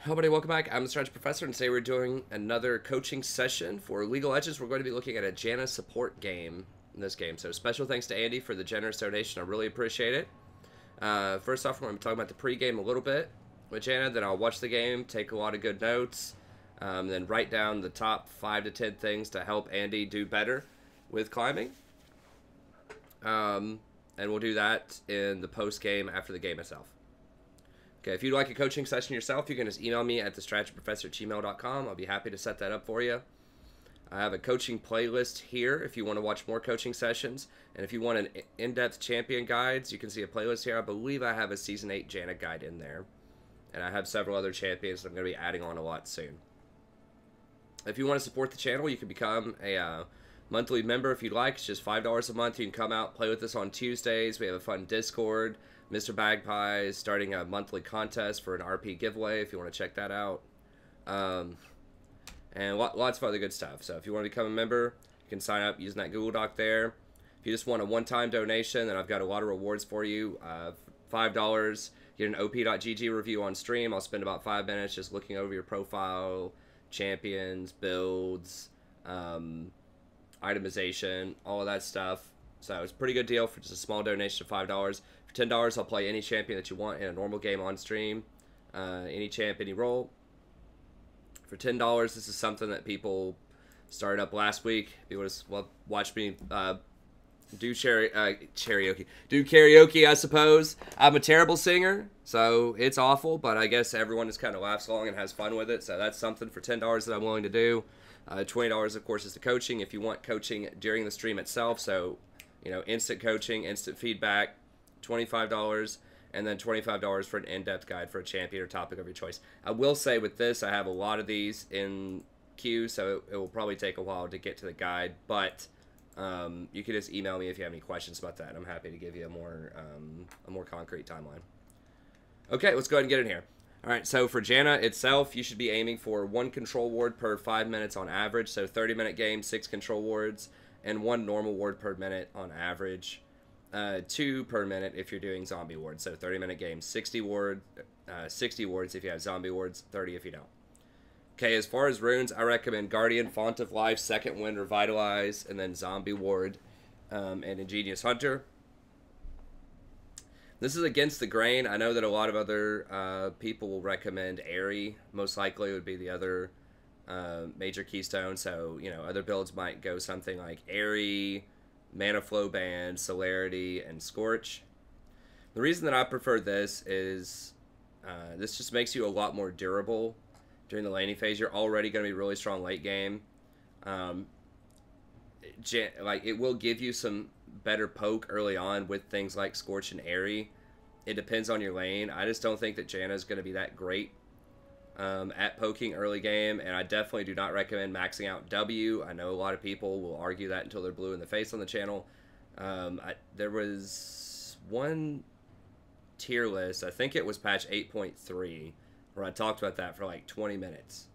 Hello, everybody. Welcome back. I'm the Strategy Professor, and today we're doing another coaching session for Legal Edges. We're going to be looking at a Janna support game in this game. So special thanks to Andy for the generous donation. I really appreciate it. First off, we're going to be talking about the pregame a little bit with Janna. Then I'll watch the game, take a lot of good notes, then write down the top 5 to 10 things to help Andy do better with climbing. And we'll do that in the post-game after the game itself. Okay, if you'd like a coaching session yourself, you can just email me at thestrategyprofessor@gmail.com. I'll be happy to set that up for you. I have a coaching playlist here if you want to watch more coaching sessions. And if you want an in-depth champion guides, you can see a playlist here. I believe I have a Season 8 Janna guide in there. And I have several other champions that I'm going to be adding on a lot soon. If you want to support the channel, you can become a monthly member if you'd like. It's just $5 a month. You can come out, play with us on Tuesdays. We have a fun Discord. Mr. Bagpie is starting a monthly contest for an RP giveaway if you want to check that out. And lots of other good stuff. So if you want to become a member, you can sign up using that Google Doc there. If you just want a one-time donation, then I've got a lot of rewards for you. $5, get an op.gg review on stream. I'll spend about 5 minutes just looking over your profile, champions, builds, itemization, all of that stuff. So it's a pretty good deal for just a small donation of $5. For $10, I'll play any champion that you want in a normal game on stream. Any champ, any role. For $10, this is something that people started up last week. People just watch me do karaoke, I suppose. I'm a terrible singer, so it's awful, but I guess everyone just kind of laughs along and has fun with it. So that's something for $10 that I'm willing to do. $20, of course, is the coaching. If you want coaching during the stream itself, so instant coaching, instant feedback, $25, and then $25 for an in-depth guide for a champion or topic of your choice. I will say with this, I have a lot of these in queue, so it will probably take a while to get to the guide, but you can just email me if you have any questions about that, and I'm happy to give you a more concrete timeline. Okay, let's go ahead and get in here. All right, so for Janna itself, you should be aiming for 1 control ward per 5 minutes on average, so 30-minute game, 6 control wards, and 1 normal ward per minute on average. 2 per minute if you're doing zombie wards. So 30-minute game, 60 wards if you have zombie wards, 30 if you don't. Okay, as far as runes, I recommend Guardian, Font of Life, Second Wind, Revitalize, and then Zombie Ward and Ingenious Hunter. This is against the grain. I know that a lot of other people will recommend Airy. Most likely it would be the other major keystone. So, other builds might go something like Airy, Mana Flow Band, Celerity, and Scorch. The reason that I prefer this is this just makes you a lot more durable during the laning phase. You're already going to be really strong late game. It will give you some better poke early on with things like Scorch and Airy. It depends on your lane. I just don't think that Janna is going to be that great at poking early game, and I definitely do not recommend maxing out W. I know a lot of people will argue that until they're blue in the face on the channel. There was one tier list, I think it was patch 8.3, where I talked about that for like 20 minutes.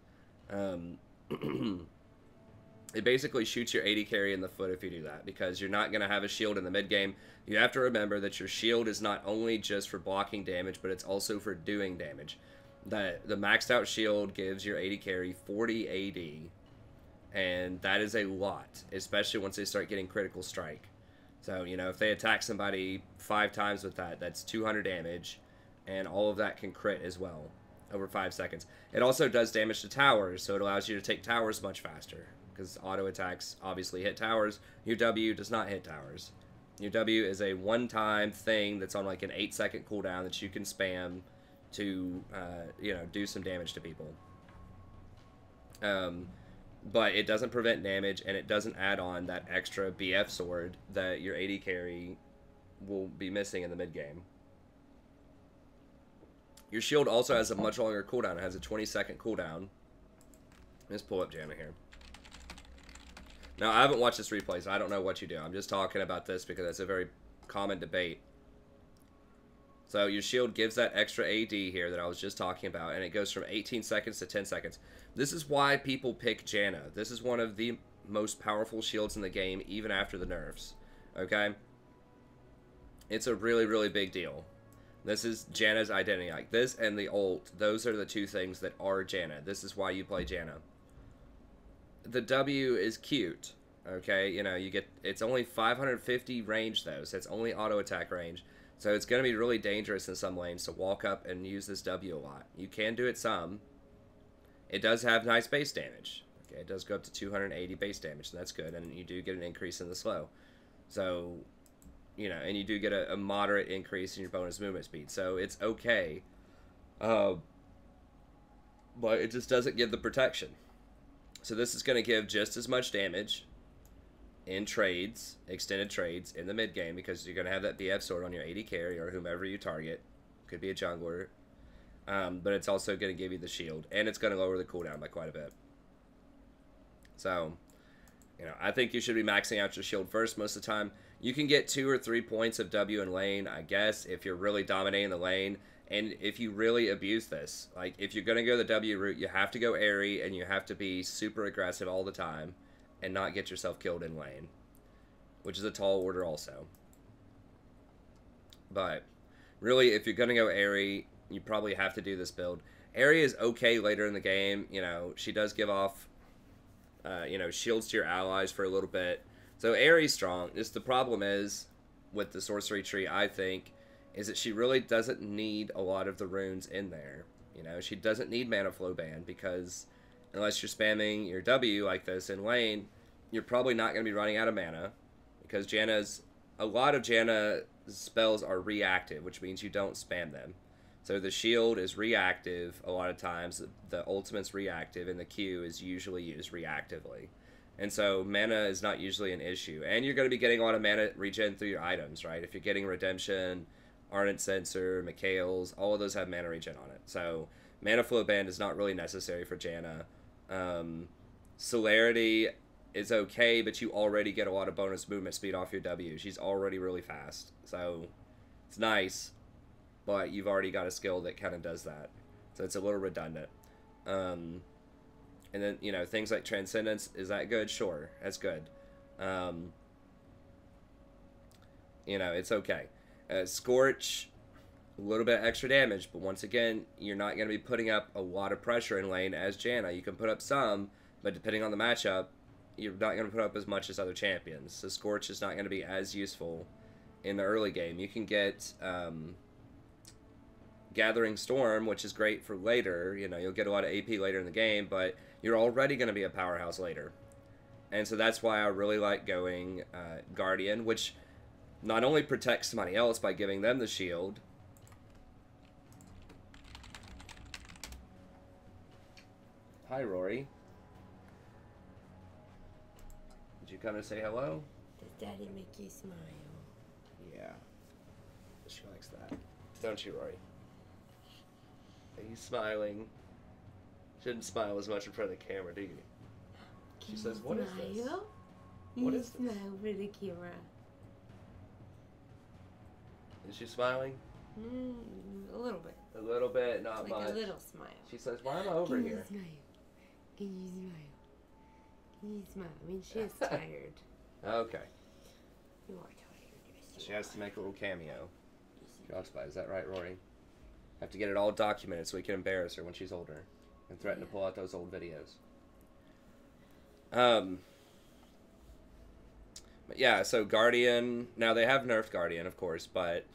It basically shoots your AD carry in the foot if you do that, because you're not going to have a shield in the mid game. You have to remember that your shield is not only just for blocking damage, but it's also for doing damage. The maxed out shield gives your AD carry 40 AD, and that is a lot, especially once they start getting critical strike. So, if they attack somebody 5 times with that, that's 200 damage, and all of that can crit as well over 5 seconds. It also does damage to towers, so it allows you to take towers much faster, because auto attacks obviously hit towers. Your W does not hit towers. Your W is a one-time thing that's on like an 8-second cooldown that you can spam to do some damage to people, but it doesn't prevent damage, and it doesn't add on that extra BF sword that your AD carry will be missing in the mid game. Your shield also has a much longer cooldown. It has a 20-second cooldown. Let's pull up Janna here. Now, I haven't watched this replay, so I don't know what you do. I'm just talking about this because it's a very common debate. So your shield gives that extra AD here that I was just talking about, and it goes from 18 seconds to 10 seconds. This is why people pick Janna. This is one of the most powerful shields in the game, even after the nerfs. Okay? It's a really, really big deal. This is Janna's identity. Like this and the ult, those are the two things that are Janna. This is why you play Janna. The W is cute. Okay, you know, you get, it's only 550 range though, so it's only auto attack range. So it's going to be really dangerous in some lanes to walk up and use this W a lot. You can do it some. It does have nice base damage. Okay, it does go up to 280 base damage, so that's good. And you do get an increase in the slow. So, you know, and you do get a moderate increase in your bonus movement speed. So it's okay. But it just doesn't give the protection. So this is going to give just as much damage in trades, extended trades, in the mid game, because you're going to have that BF sword on your AD carry or whomever you target. Could be a jungler. But it's also going to give you the shield, and it's going to lower the cooldown by quite a bit. So, you know, I think you should be maxing out your shield first most of the time. You can get 2 or 3 points of W in lane, I guess, if you're really dominating the lane, and if you really abuse this. Like, if you're going to go the W route, you have to go airy, and you have to be super aggressive all the time, and not get yourself killed in lane, which is a tall order also. But really, if you're going to go airy, you probably have to do this build. Airy is okay later in the game. You know, she does give off, you know, shields to your allies for a little bit. So Airy's strong. Just the problem is, with the sorcery tree, I think, is that she really doesn't need a lot of the runes in there. You know, she doesn't need mana flow ban, because unless you're spamming your W like this in lane, you're probably not going to be running out of mana, because a lot of Janna's spells are reactive, which means you don't spam them. So the shield is reactive a lot of times, the ultimate's reactive, and the Q is usually used reactively. And so mana is not usually an issue. And you're going to be getting a lot of mana regen through your items, right? If you're getting Redemption, Ardent Censer, Mikhail's, all of those have mana regen on it. So mana flow ban is not really necessary for Janna. Celerity is okay, but you already get a lot of bonus movement speed off your W. She's already really fast. So it's nice, but you've already got a skill that kind of does that. So it's a little redundant. And then, you know, things like Transcendence, is that good? Sure, that's good. You know, it's okay. Scorch, a little bit extra damage, but once again, you're not going to be putting up a lot of pressure in lane as Janna. You can put up some, but depending on the matchup, you're not going to put up as much as other champions. So Scorch is not going to be as useful in the early game. You can get Gathering Storm, which is great for later. You know, you'll get a lot of AP later in the game, but you're already going to be a powerhouse later. And so that's why I really like going Guardian, which not only protects somebody else by giving them the shield. Hi, Rory. Did you come to say hello? Does Daddy make you smile? Yeah. She likes that. Don't you, Rory? Are you smiling? Shouldn't smile as much in front of the camera, do you? She says, "What is this? What is this?" Smile for the camera. Is she smiling? A little bit. A little bit, not like much. a little smile. She says, "Why am I over Can here?" You smile? Can you smile? Can you smile? I mean, she is tired. Okay. You are tired. Yes, She has to make a little cameo. Is that right, Rory? Have to get it all documented so we can embarrass her when she's older and threaten to pull out those old videos. But yeah, so Guardian, now they have nerfed Guardian, of course, but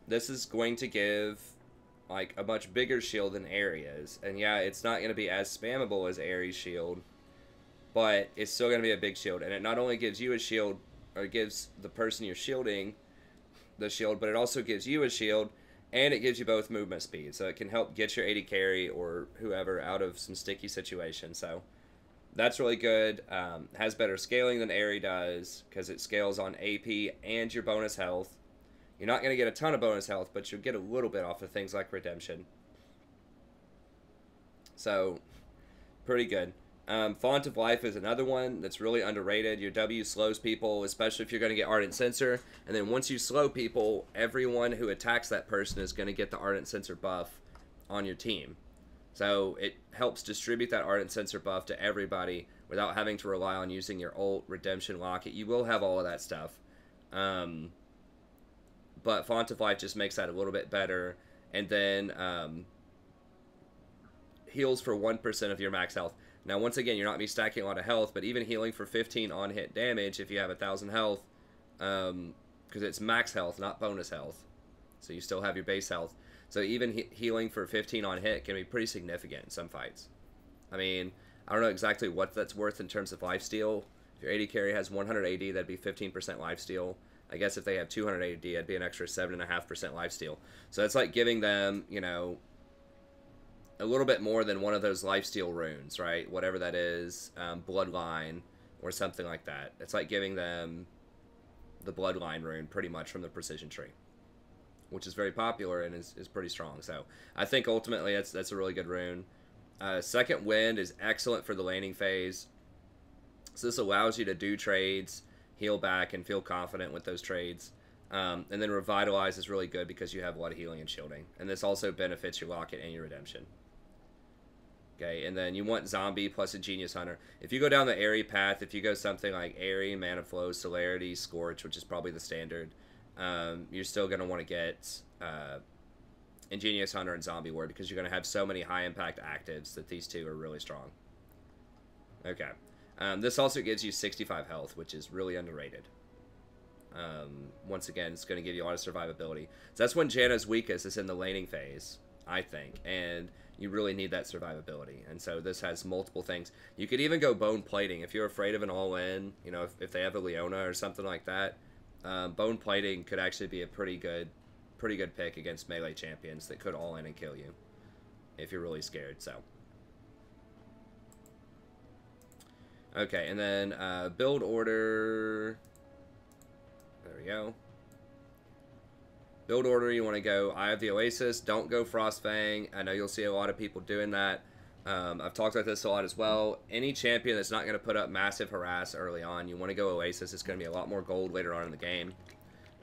this is going to give like a much bigger shield than Ares. And yeah, it's not going to be as spammable as Ares' shield, but it's still going to be a big shield. And it not only gives you a shield, or gives the person you're shielding the shield, but it also gives you a shield, and it gives you both movement speed. So it can help get your AD carry or whoever out of some sticky situations. So that's really good. Has better scaling than Aerie does, because it scales on AP and your bonus health. You're not going to get a ton of bonus health, but you'll get a little bit off of things like Redemption. So, pretty good. Font of Life is another one that's really underrated. Your W slows people, especially if you're going to get Ardent Censer. And then once you slow people, everyone who attacks that person is going to get the Ardent Censer buff on your team. So it helps distribute that Ardent Censer buff to everybody without having to rely on using your ult, Redemption, Locket. You will have all of that stuff. but Font of Life just makes that a little bit better. And then heals for 1% of your max health. Now, once again, you're not be stacking a lot of health, but even healing for 15 on-hit damage if you have 1,000 health, because it's max health, not bonus health. So you still have your base health. So even healing for 15 on hit can be pretty significant in some fights. I mean, I don't know exactly what that's worth in terms of lifesteal. If your AD carry has 100 AD, that'd be 15% lifesteal. I guess if they have 200 AD, it'd be an extra 7.5% lifesteal. So it's like giving them, you know, a little bit more than one of those lifesteal runes, right? Whatever that is, Bloodline or something like that. It's like giving them the Bloodline rune pretty much from the Precision Tree, which is very popular and is pretty strong. So I think ultimately that's a really good rune. Second Wind is excellent for the laning phase. So this allows you to do trades, heal back, and feel confident with those trades. And then Revitalize is really good because you have a lot of healing and shielding. And this also benefits your Locket and your Redemption. Okay, and then you want Zombie plus a Genius Hunter. If you go down the Airy path, if you go something like Airy, Mana Flow, Celerity, Scorch, which is probably the standard, you're still going to want to get Ingenious Hunter and Zombie Ward because you're going to have so many high impact actives that these two are really strong. Okay. This also gives you 65 health, which is really underrated. Once again, it's going to give you a lot of survivability. So that's when Janna's weakest is in the laning phase, I think, and you really need that survivability. And so this has multiple things. You could even go Bone Plating if you're afraid of an all-in. You know, if they have a Leona or something like that. Bone Plating could actually be a pretty good pick against melee champions that could all in and kill you if you're really scared. So okay, and then build order. There we go. Build order, you want to go Eye of the Oasis. Don't go Frostfang. I know you'll see a lot of people doing that. I've talked about this a lot as well. Any champion that's not going to put up massive harass early on, you want to go Oasis. It's going to be a lot more gold later on in the game.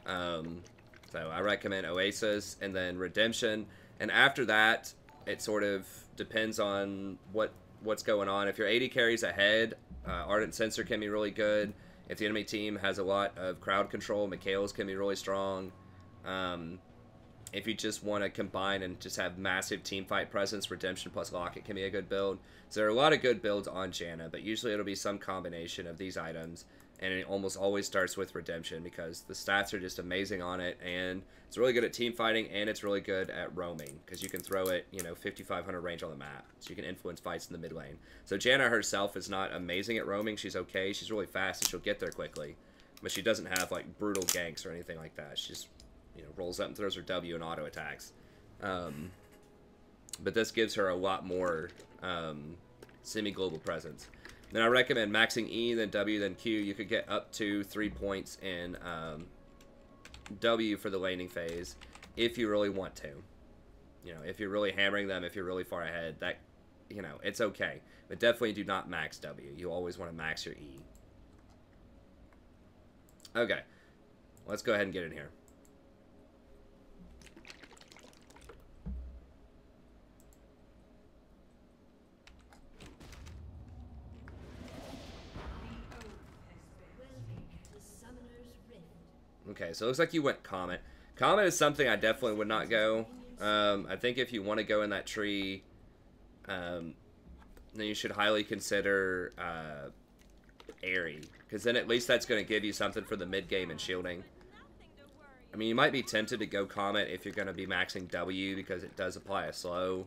So I recommend Oasis and then Redemption. And after that, it sort of depends on what's going on. If your AD carries ahead, Ardent Sensor can be really good. If the enemy team has a lot of crowd control, Mikhail's can be really strong. If you just want to combine and just have massive team fight presence, Redemption plus Locket can be a good build. So there are a lot of good builds on Janna, but usually it'll be some combination of these items, and it almost always starts with Redemption because the stats are just amazing on it, and it's really good at team fighting, and it's really good at roaming because you can throw it, you know, 5,500 range on the map, so you can influence fights in the mid lane. So Janna herself is not amazing at roaming. She's okay. She's really fast, and she'll get there quickly, but she doesn't have like brutal ganks or anything like that. She's, you know, rolls up and throws her W and auto attacks. But this gives her a lot more semi-global presence. Then I recommend maxing E, then W, then Q. You could get up to 3 points in W for the laning phase if you really want to. You know, if you're really hammering them, if you're really far ahead, that, you know, it's okay. But definitely do not max W. You always want to max your E. Okay. Let's go ahead and get in here. Okay, so it looks like you went Comet. Comet is something I definitely would not go. I think if you want to go in that tree, then you should highly consider Airy, because then at least that's going to give you something for the mid-game and shielding. I mean, you might be tempted to go Comet if you're going to be maxing W, because it does apply a slow.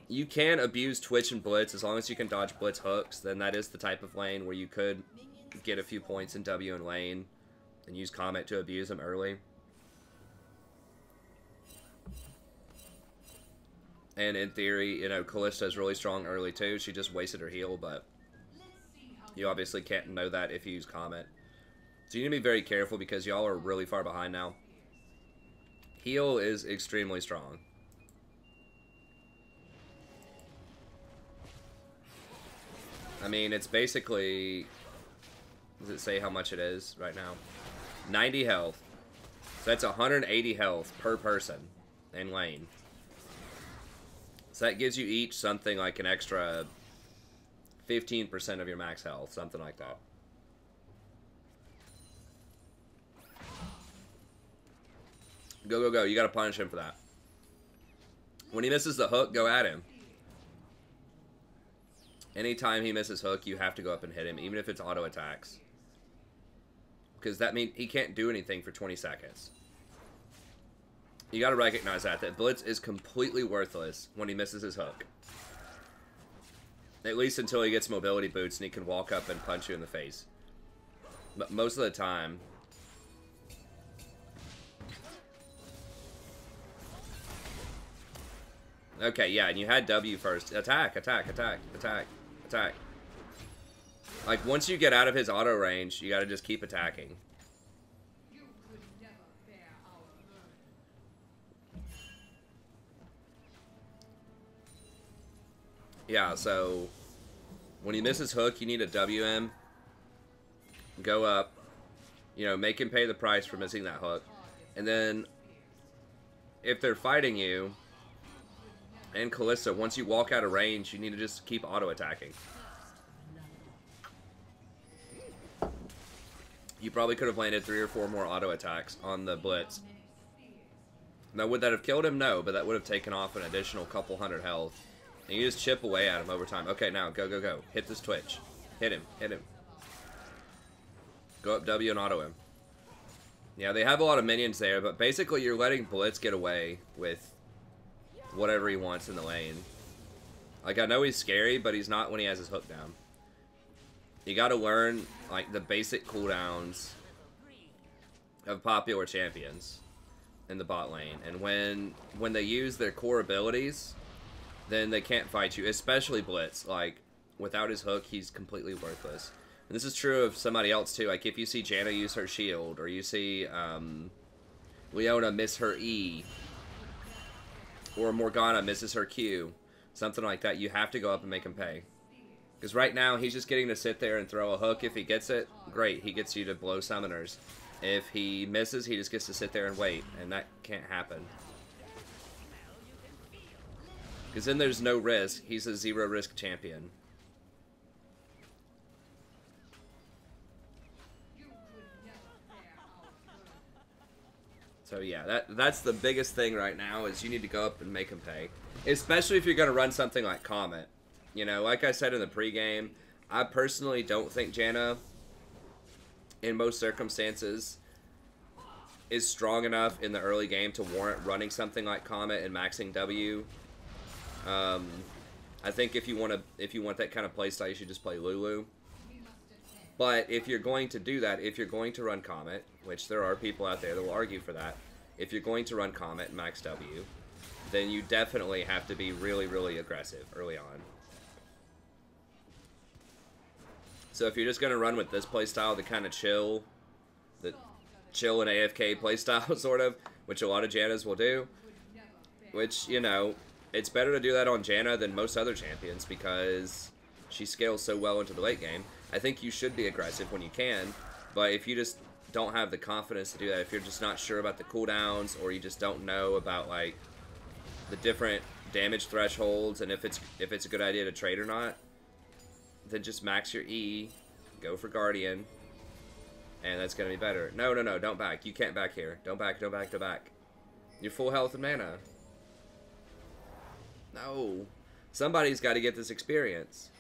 You can abuse Twitch and Blitz as long as you can dodge Blitz hooks. Then that is the type of lane where you could get a few points in W and lane and use Comet to abuse them early. And in theory, you know, Callista is really strong early too. She just wasted her heal, but you obviously can't know that if you use Comet. So you need to be very careful because y'all are really far behind now. Heal is extremely strong. I mean, it's basically... Does it say how much it is right now? 90 health. So that's 180 health per person in lane. So that gives you each something like an extra 15% of your max health, something like that. Go, go, go. You got to punish him for that. When he misses the hook, go at him. Anytime he misses hook, you have to go up and hit him, even if it's auto attacks. Because that means he can't do anything for 20 seconds. You got to recognize that Blitz is completely worthless when he misses his hook. At least until he gets mobility boots and he can walk up and punch you in the face. But most of the time... Okay, yeah, and you had W first. Attack, attack, attack, attack, attack. Like, once you get out of his auto range, you gotta just keep attacking. Yeah, so when he misses hook, you need a WM. Go up. You know, make him pay the price for missing that hook. And then, if they're fighting you, and Kalista, once you walk out of range, you need to just keep auto-attacking. You probably could have landed 3 or 4 more auto-attacks on the Blitz. Now, would that have killed him? No, but that would have taken off an additional couple hundred health. And you just chip away at him over time. Okay, now, go, go, go. Hit this Twitch. Hit him, hit him. Go up W and auto him. Yeah, they have a lot of minions there, but basically you're letting Blitz get away with whatever he wants in the lane. Like, I know he's scary, but he's not when he has his hook down. You gotta learn, like, the basic cooldowns of popular champions in the bot lane. And when they use their core abilities, then they can't fight you, especially Blitz. Like, without his hook, he's completely worthless. And this is true of somebody else, too. Like, if you see Janna use her shield, or you see Leona miss her E, or Morgana misses her Q, something like that, you have to go up and make him pay. Because right now, he's just getting to sit there and throw a hook. If he gets it, great. He gets you to blow summoners. If he misses, he just gets to sit there and wait, and that can't happen. Because then there's no risk. He's a zero-risk champion. So yeah, that's the biggest thing right now, is you need to go up and make him pay. Especially if you're going to run something like Comet. You know, like I said in the pregame, I personally don't think Janna, in most circumstances, is strong enough in the early game to warrant running something like Comet and maxing W. I think if you want that kind of playstyle, you should just play Lulu. But if you're going to do that, if you're going to run Comet, which there are people out there that will argue for that, if you're going to run Comet and max W, then you definitely have to be really, really aggressive early on. So if you're just going to run with this playstyle, the kind of chill and AFK playstyle, sort of, which a lot of Jannas will do, which, you know, it's better to do that on Janna than most other champions because she scales so well into the late game. I think you should be aggressive when you can, but if you just don't have the confidence to do that, if you're just not sure about the cooldowns, or you just don't know about, like, the different damage thresholds and if it's a good idea to trade or not, then just max your E, go for Guardian, and that's going to be better. No, no, no, don't back. You can't back here. Don't back, don't back, don't back. You're full health and mana. No. Somebody's got to get this experience.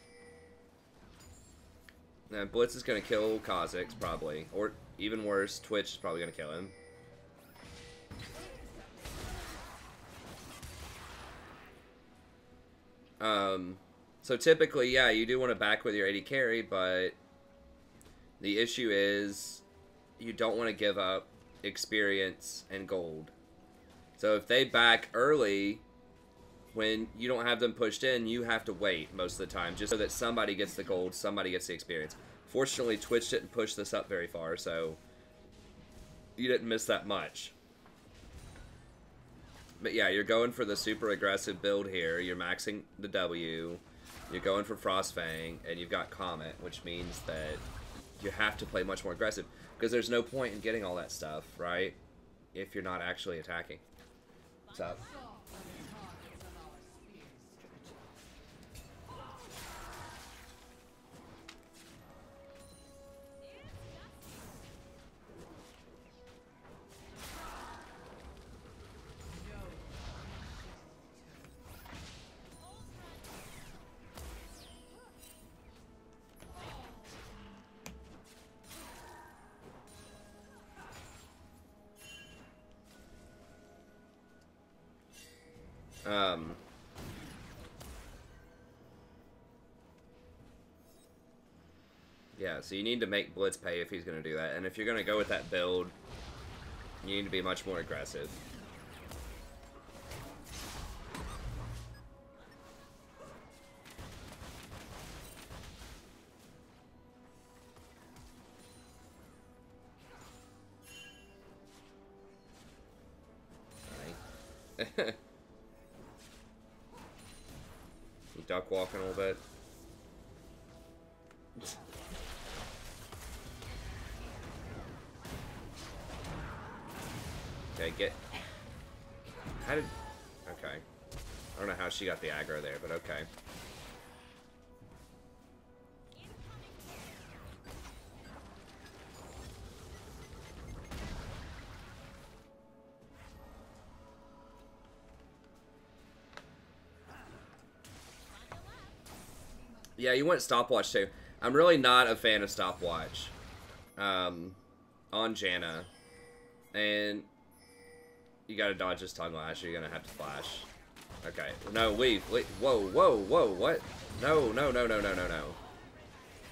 Now, Blitz is going to kill Kha'Zix, probably. Or, even worse, Twitch is probably going to kill him. So typically, yeah, you do want to back with your AD carry, but the issue is you don't want to give up experience and gold. So if they back early, when you don't have them pushed in, you have to wait most of the time, just so that somebody gets the gold, somebody gets the experience. Fortunately, Twitch didn't push this up very far, so you didn't miss that much. But yeah, you're going for the super aggressive build here. You're maxing the W. You're going for Frostfang, and you've got Comet, which means that you have to play much more aggressive, because there's no point in getting all that stuff, right, if you're not actually attacking. What's up? Um, yeah, so you need to make Blitz pay if he's going to do that. And if you're going to go with that build, you need to be much more aggressive. You duck walking a little bit. Okay, get... How did... Okay. I don't know how she got the aggro there, but okay. Yeah, you want stopwatch too. I'm really not a fan of stopwatch on Janna. And you gotta dodge this tongue lash or you're gonna have to flash. Okay. No, leave. Whoa, whoa, whoa, what? No, no, no, no, no, no, no.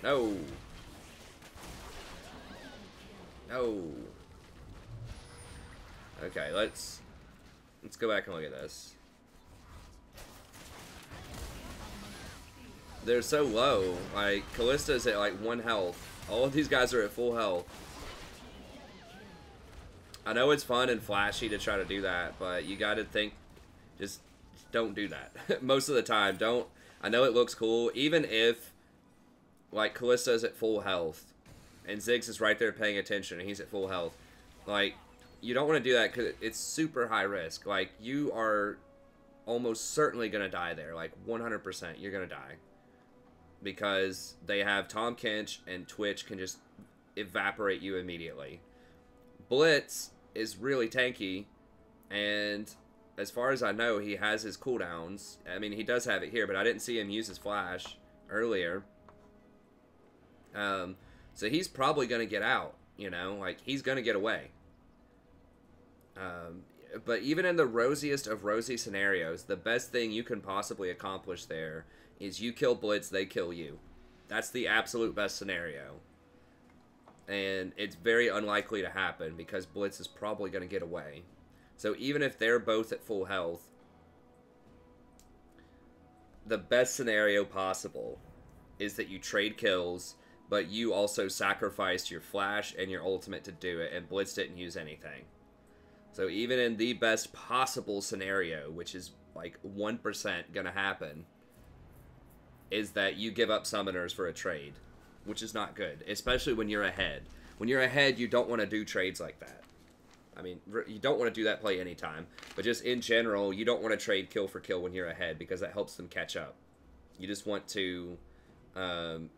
No. No. Okay, let's go back and look at this. They're so low. Like, Callista's at like 1 health. All of these guys are at full health. I know it's fun and flashy to try to do that, but you gotta think, just don't do that. Most of the time, don't. I know it looks cool, even if, like, Callista's at full health, and Ziggs is right there paying attention, and he's at full health. Like, you don't want to do that because it's super high risk. Like, you are almost certainly gonna die there. Like, 100%, you're gonna die. Because they have Tom Kench and Twitch can just evaporate you immediately. Blitz is really tanky, and as far as I know, he has his cooldowns. I mean, he does have it here, but I didn't see him use his flash earlier. So he's probably going to get out, you know? Like, he's going to get away. But even in the rosiest of rosy scenarios, the best thing you can possibly accomplish there is you kill Blitz, they kill you. That's the absolute best scenario. And it's very unlikely to happen because Blitz is probably going to get away. So even if they're both at full health, the best scenario possible is that you trade kills, but you also sacrificed your flash and your ultimate to do it, and Blitz didn't use anything. So even in the best possible scenario, which is like 1% going to happen, is that you give up summoners for a trade, which is not good, especially when you're ahead. When you're ahead, you don't want to do trades like that. I mean, you don't want to do that play anytime, but just in general, you don't want to trade kill for kill when you're ahead because that helps them catch up. You just want to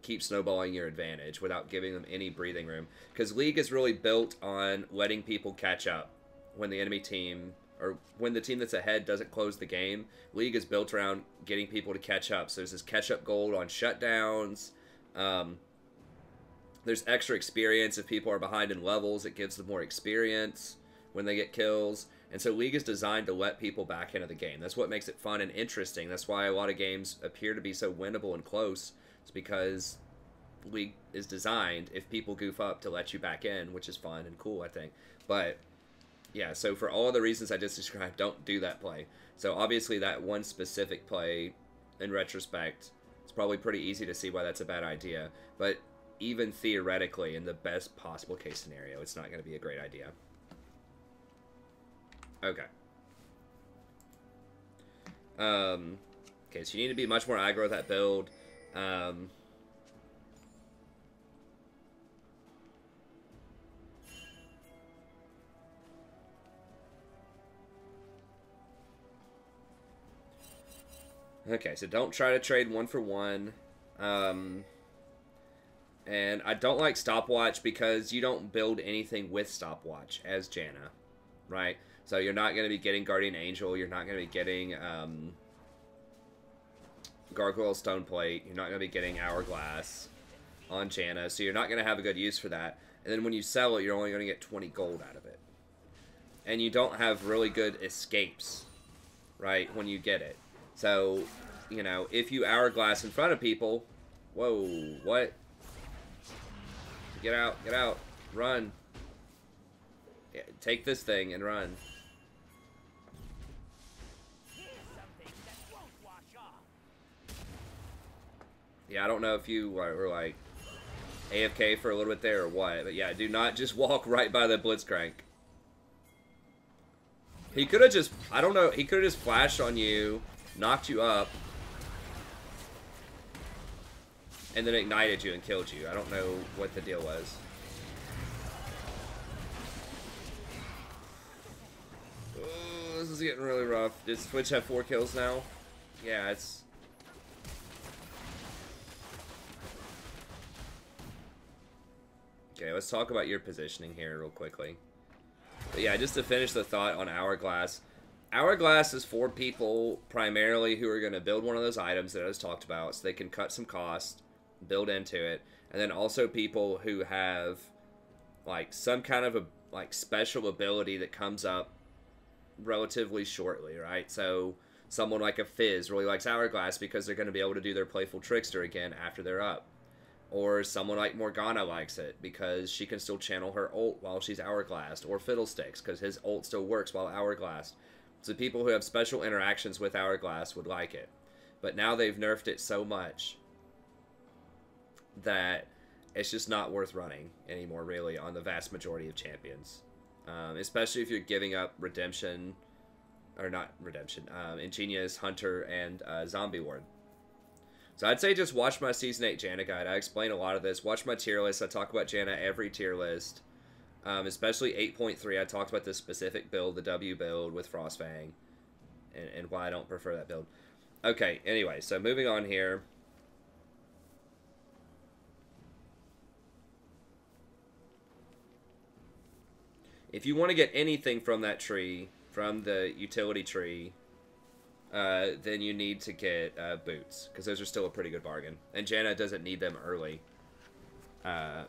keep snowballing your advantage without giving them any breathing room. Because League is really built on letting people catch up when the enemy team, or when the team that's ahead doesn't close the game. League is built around getting people to catch up. So there's this catch-up gold on shutdowns. There's extra experience if people are behind in levels. It gives them more experience when they get kills. And so League is designed to let people back into the game. That's what makes it fun and interesting. That's why a lot of games appear to be so winnable and close. It's because League is designed, if people goof up, to let you back in, which is fun and cool, I think. But yeah, so for all the reasons I just described, don't do that play. So obviously that one specific play, in retrospect, it's probably pretty easy to see why that's a bad idea. But even theoretically, in the best possible case scenario, it's not going to be a great idea. Okay. Okay, so you need to be much more aggro with that build. Okay, so don't try to trade 1 for 1. And I don't like stopwatch because you don't build anything with stopwatch as Janna, right? So you're not going to be getting Guardian Angel. You're not going to be getting Gargoyle Stoneplate. You're not going to be getting Hourglass on Janna. So you're not going to have a good use for that. And then when you sell it, you're only going to get 20 gold out of it. And you don't have really good escapes right, when you get it. So, you know, if you hourglass in front of people, whoa, what? Get out, run. Yeah, take this thing and run. Yeah, I don't know if you were like AFK for a little bit there or what, but yeah, do not just walk right by the Blitzcrank. He could have just, I don't know, he could have just flashed on you, knocked you up, and then ignited you and killed you. I don't know what the deal was. Oh, this is getting really rough. Does Twitch have 4 kills now? Yeah, it's... Okay, let's talk about your positioning here real quickly. But yeah, just to finish the thought on Hourglass. Hourglass is for people primarily who are going to build one of those items that I just talked about so they can cut some cost, build into it. And then also people who have like some kind of a like special ability that comes up relatively shortly, right? So someone like a Fizz really likes Hourglass because they're going to be able to do their Playful Trickster again after they're up. Or someone like Morgana likes it because she can still channel her ult while she's Hourglassed. Or Fiddlesticks because his ult still works while Hourglassed. So people who have special interactions with Hourglass would like it. But now they've nerfed it so much that it's just not worth running anymore, really, on the vast majority of champions. Especially if you're giving up Redemption, or not Redemption, Ingenious, Hunter, and Zombie Ward. So I'd say just watch my Season 8 Janna guide. I explain a lot of this. Watch my tier list. I talk about Janna every tier list. Especially 8.3. I talked about this specific build, the W build with Frostfang. And why I don't prefer that build. Okay, anyway. So moving on here. If you want to get anything from that tree, from the utility tree... then you need to get boots, because those are still a pretty good bargain. And Janna doesn't need them early,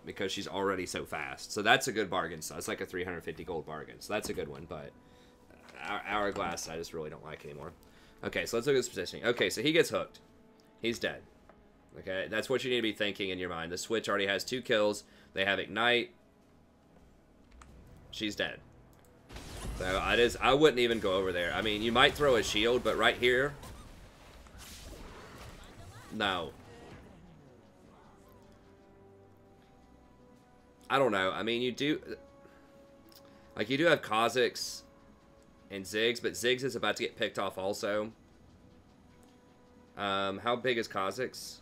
because she's already so fast. So that's a good bargain. So it's like a 350 gold bargain. So that's a good one, but Hourglass I just really don't like anymore. Okay, so let's look at this positioning. Okay, so he gets hooked. He's dead. Okay, that's what you need to be thinking in your mind. The Switch already has 2 kills. They have Ignite. She's dead. So I wouldn't even go over there. I mean, you might throw a shield, but right here, no. I don't know. I mean, you do have Kha'Zix and Ziggs, but Ziggs is about to get picked off also. How big is Kha'Zix?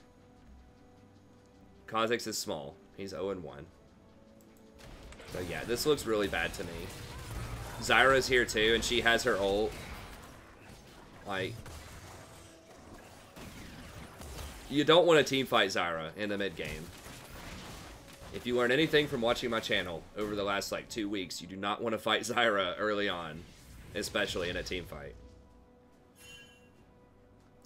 Kha'Zix is small. He's 0-1. So yeah, this looks really bad to me. Zyra's here too, and she has her ult. Like, you don't want to teamfight Zyra in the mid game. If you learn anything from watching my channel over the last like 2 weeks, you do not want to fight Zyra early on, especially in a team fight.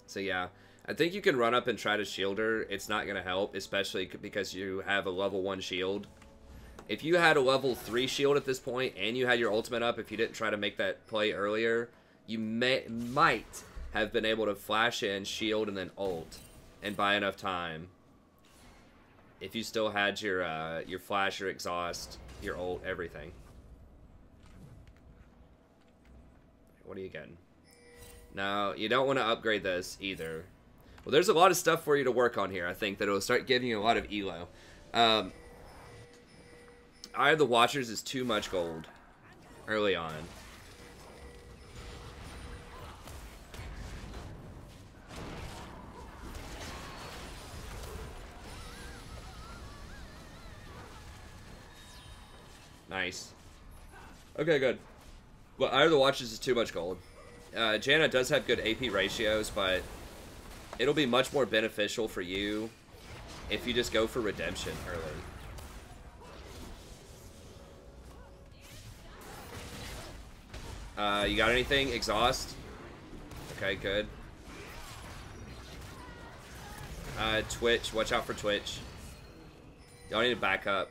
So yeah, I think you can run up and try to shield her. It's not going to help, especially because you have a level 1 shield. If you had a level 3 shield at this point, and you had your ultimate up, if you didn't try to make that play earlier, you might have been able to flash in, shield, and then ult, and buy enough time. If you still had your flash, your exhaust, your ult, everything. What are you getting? No, you don't want to upgrade this either. Well, there's a lot of stuff for you to work on here, I think, that will start giving you a lot of elo. Eye of the Watchers is too much gold early on. Nice. Okay, good. Well, Eye of the Watchers is too much gold. Janna does have good AP ratios, but it'll be much more beneficial for you if you just go for Redemption early. You got anything? Exhaust? Okay, good. Twitch. Watch out for Twitch. Y'all need to back up.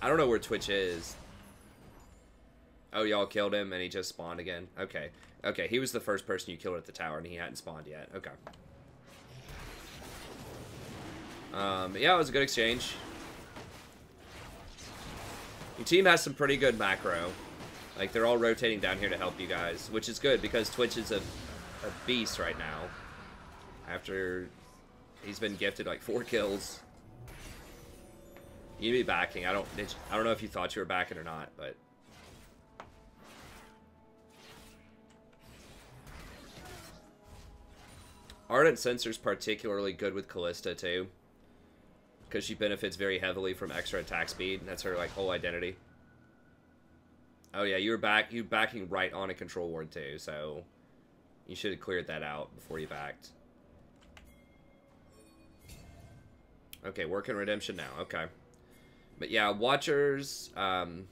I don't know where Twitch is. Oh, y'all killed him and he just spawned again. Okay. Okay, he was the first person you killed at the tower and he hadn't spawned yet. Okay. Yeah, it was a good exchange. Your team has some pretty good macro. Like, they're all rotating down here to help you guys, which is good because Twitch is a beast right now. After he's been gifted like 4 kills. You need to be backing. I don't know if you thought you were backing or not, but Ardent Sensor's particularly good with Callista too, because she benefits very heavily from extra attack speed. That's her like whole identity. Oh yeah, you're backing right on a control ward too, so you should have cleared that out before you backed. Okay, working redemption now. Okay. But yeah, Watchers, the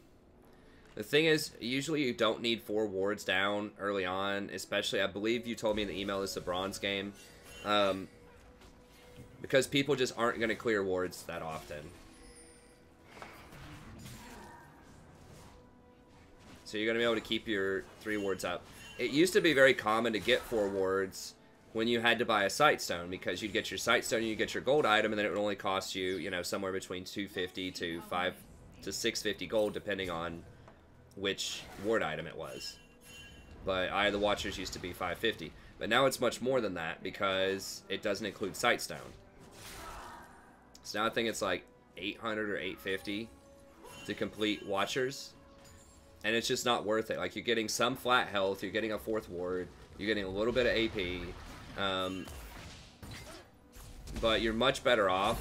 thing is, usually you don't need 4 wards down early on, especially, I believe you told me in the email this is a bronze game, because people just aren't going to clear wards that often. So you're going to be able to keep your 3 wards up. It used to be very common to get 4 wards when you had to buy a Sightstone, because you'd get your Sightstone and you'd get your gold item, and then it would only cost you, you know, somewhere between 250 to 5 to 650 gold, depending on which ward item it was. But Eye of the Watchers used to be 550. But now it's much more than that, because it doesn't include Sightstone. So now I think it's like 800 or 850 to complete Watchers. And it's just not worth it. Like, you're getting some flat health, you're getting a 4th ward, you're getting a little bit of AP. But you're much better off.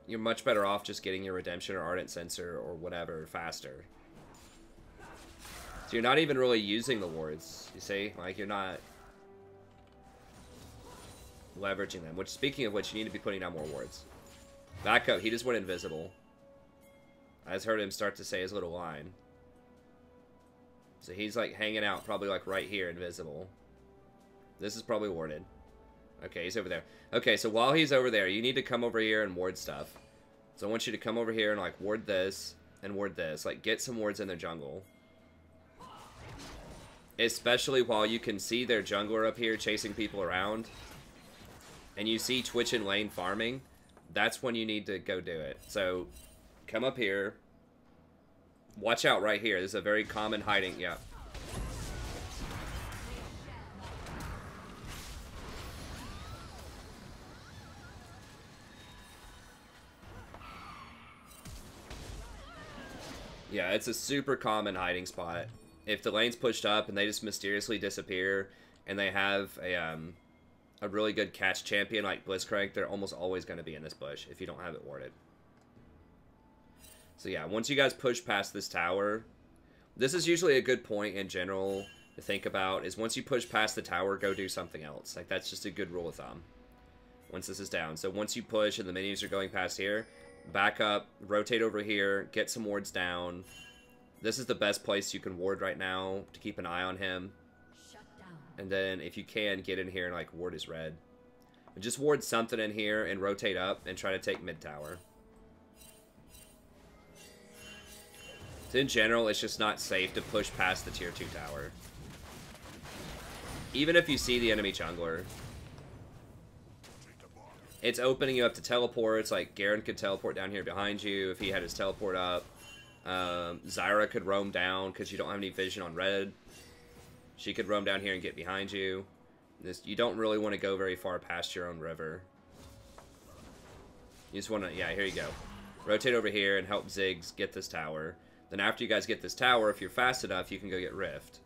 You're much better off just getting your Redemption or Ardent Sensor or whatever faster. So you're not even really using the wards, you see? Like, you're not leveraging them. Which, speaking of which, you need to be putting down more wards. Back up. He just went invisible. I just heard him start to say his little line. So he's like hanging out probably like right here, invisible. This is probably warded. Okay, he's over there. Okay, so while he's over there, you need to come over here and ward stuff. So I want you to come over here and like ward this and ward this. Like, get some wards in their jungle. Especially while you can see their jungler up here chasing people around. And you see Twitch in lane farming. That's when you need to go do it. So come up here. Watch out right here. This is a very common hiding. Yeah. Yeah, it's a super common hiding spot. If the lane's pushed up and they just mysteriously disappear, and they have a really good catch champion like Blitzcrank, they're almost always going to be in this bush if you don't have it warded. So yeah, once you guys push past this tower, this is usually a good point in general to think about, is once you push past the tower, go do something else. Like, that's just a good rule of thumb once this is down. So once you push and the minions are going past here, back up, rotate over here, get some wards down. This is the best place you can ward right now to keep an eye on him. And then if you can, get in here and like ward his red. And just ward something in here and rotate up and try to take mid tower. So in general, it's just not safe to push past the tier 2 tower. Even if you see the enemy jungler, it's opening you up to teleports. Like, Garen could teleport down here behind you if he had his teleport up. Zyra could roam down because you don't have any vision on red. She could roam down here and get behind you. You don't really want to go very far past your own river. You just want to, yeah, here you go. Rotate over here and help Ziggs get this tower. Then after you guys get this tower, if you're fast enough, you can go get Rift.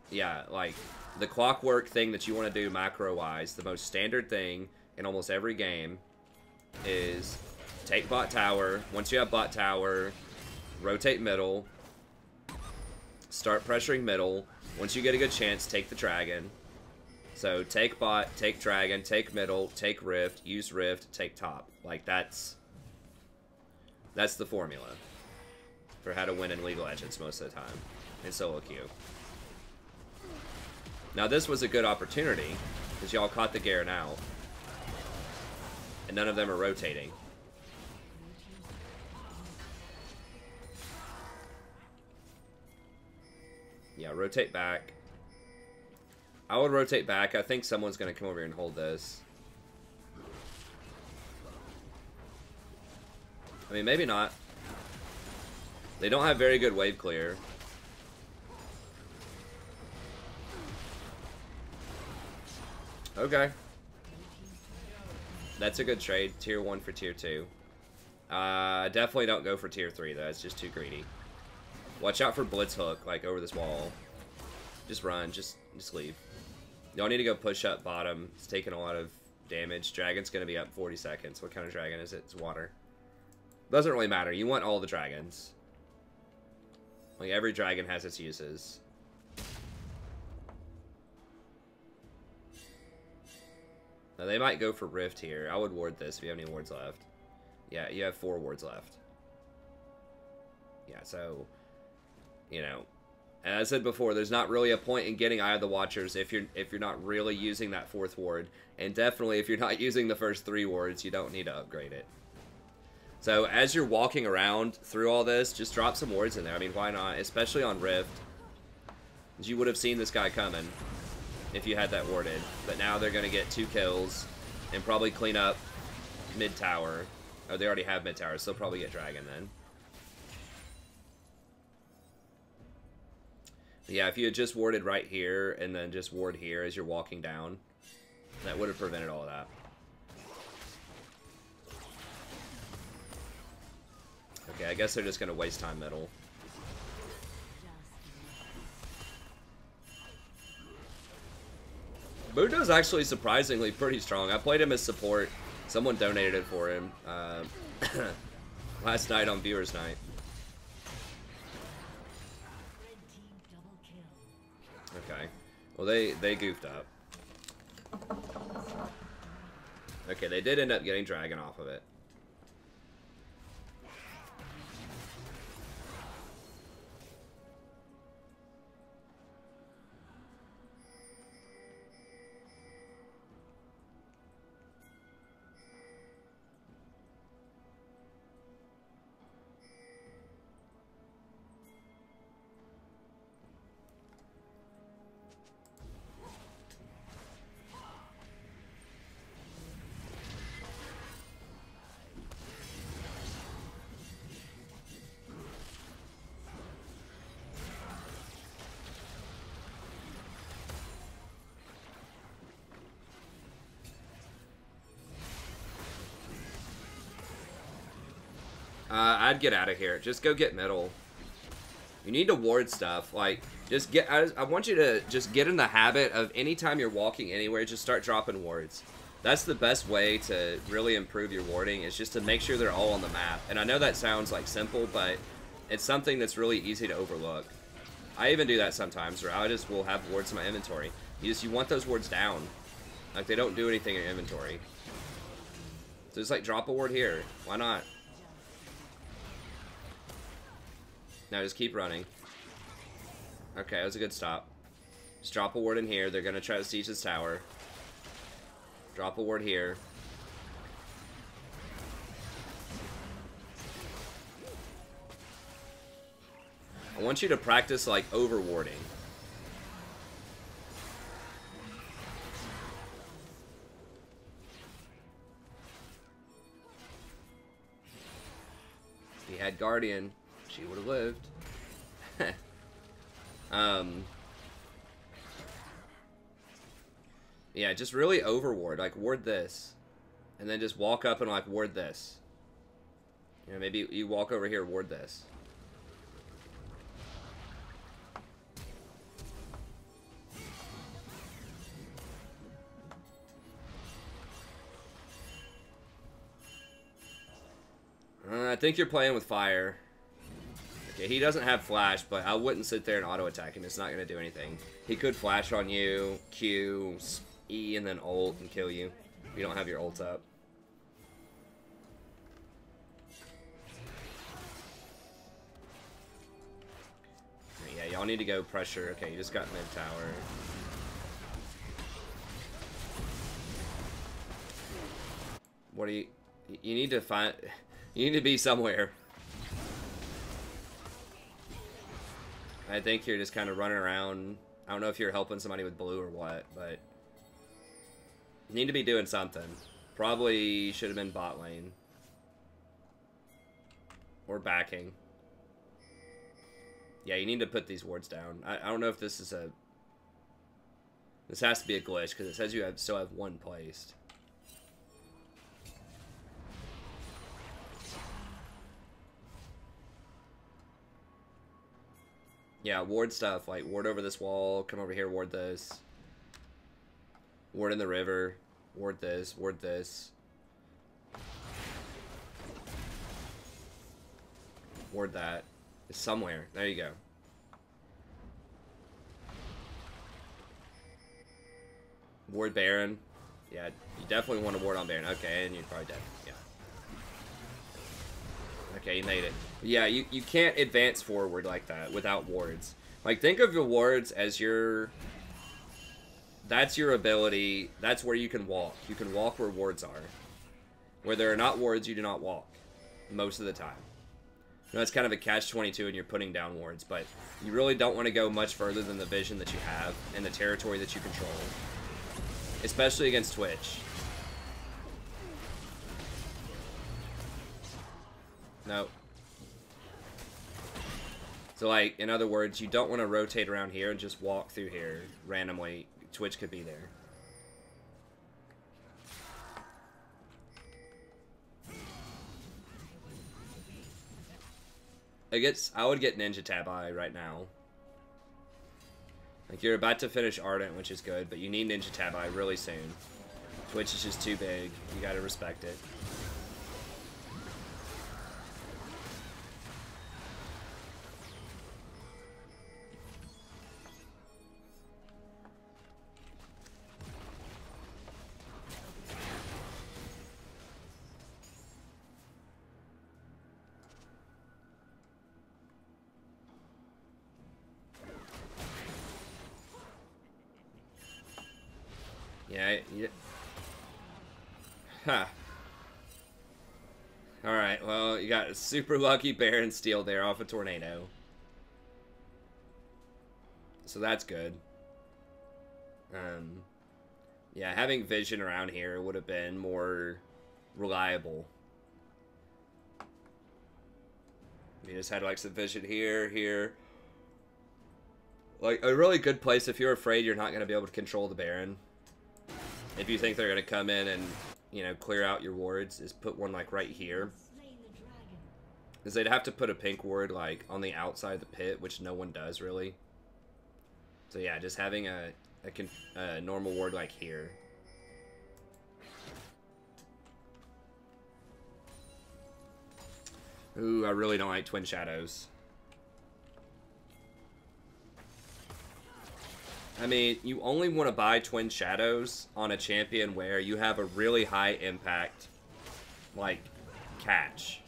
Yeah, like, the clockwork thing that you want to do macro-wise, the most standard thing in almost every game is take bot tower. Once you have bot tower, rotate middle, start pressuring middle. Once you get a good chance, take the dragon. So take bot, take dragon, take middle, take rift, use rift, take top. Like, that's the formula for how to win in League of Legends most of the time in solo queue. Now this was a good opportunity because y'all caught the Garen out and none of them are rotating. Yeah, rotate back. I would rotate back. I think someone's going to come over here and hold this. I mean, maybe not. They don't have very good wave clear. Okay. That's a good trade. Tier 1 for tier 2. Definitely don't go for tier 3 though. It's just too greedy. Watch out for blitz hook, like over this wall. Just run. Just leave. You don't need to go push up bottom. It's taking a lot of damage. Dragon's going to be up 40 seconds. What kind of dragon is it? It's water. Doesn't really matter. You want all the dragons. Like, every dragon has its uses. Now, they might go for Rift here. I would ward this if you have any wards left. Yeah, you have 4 wards left. Yeah, so, you know, and as I said before, there's not really a point in getting Eye of the Watchers if you're not really using that 4th ward. And definitely, if you're not using the first 3 wards, you don't need to upgrade it. So, as you're walking around through all this, just drop some wards in there. I mean, why not? Especially on Rift. You would have seen this guy coming if you had that warded. But now they're going to get 2 kills and probably clean up mid-tower. Oh, they already have mid-tower, so they'll probably get Dragon then. But yeah, if you had just warded right here and then just ward here as you're walking down, that would have prevented all of that. Okay, I guess they're just going to waste time middle. Budo's actually surprisingly pretty strong. I played him as support. Someone donated it for him last night on Viewers Night. Okay. Well, they goofed up. Okay, they did end up getting Dragon off of it. I'd get out of here. Just go get middle. You need to ward stuff. Like, just get... I want you to just get in the habit of anytime you're walking anywhere, just start dropping wards. That's the best way to really improve your warding, is just to make sure they're all on the map. And I know that sounds, like, simple, but it's something that's really easy to overlook. I even do that sometimes, where I just will have wards in my inventory. You want those wards down. Like, they don't do anything in your inventory. So just, like, drop a ward here. Why not? Now just keep running. Okay, that was a good stop. Just drop a ward in here. They're going to try to siege this tower. Drop a ward here. I want you to practice, like, over-warding. If he had Guardian, she would have lived. Yeah, just really overward. Like, ward this. And then just walk up and, like, ward this. You know, maybe you walk over here, ward this. I think you're playing with fire. Okay, he doesn't have flash, but I wouldn't sit there and auto-attack him. It's not going to do anything. He could flash on you, Q, E, and then ult and kill you if you don't have your ult up. Yeah, y'all need to go pressure. Okay, you just got mid-tower. What do you... You need to find... You need to be somewhere. I think you're just kind of running around. I don't know if you're helping somebody with blue or what, but you need to be doing something. Probably should have been bot lane. Or backing. Yeah, you need to put these wards down. I don't know if this is a... This has to be a glitch, because it says you still have one placed. Yeah, ward stuff, like ward over this wall, come over here, ward this. Ward in the river, ward this, ward this. Ward that. It's somewhere. There you go. Ward Baron. Yeah, you definitely want to ward on Baron. Okay, and you're probably dead. Yeah. Okay, you made it. Yeah, you can't advance forward like that without wards. Like, think of your wards as your... That's your ability. That's where you can walk. You can walk where wards are. Where there are not wards, you do not walk. Most of the time. You know, it's kind of a catch-22 and you're putting down wards, but you really don't want to go much further than the vision that you have and the territory that you control. Especially against Twitch. No. So, like, in other words, you don't want to rotate around here and just walk through here randomly. Twitch could be there. I would get Ninja Tabi right now. Like, you're about to finish Ardent, which is good, but you need Ninja Tabi really soon. Twitch is just too big. You gotta respect it. Yeah. Huh. Alright, well, you got a super lucky Baron steal there off a tornado. So that's good. Yeah, having vision around here would have been more reliable. You just had like some vision here, here. Like, a really good place if you're afraid you're not going to be able to control the Baron. If you think they're going to come in and, you know, clear out your wards, is put one, like, right here. Because they'd have to put a pink ward, like, on the outside of the pit, which no one does, really. So, yeah, just having a normal ward, like, here. Ooh, I really don't like Twin Shadows. I mean, you only want to buy Twin Shadows on a champion where you have a really high impact, like, catch.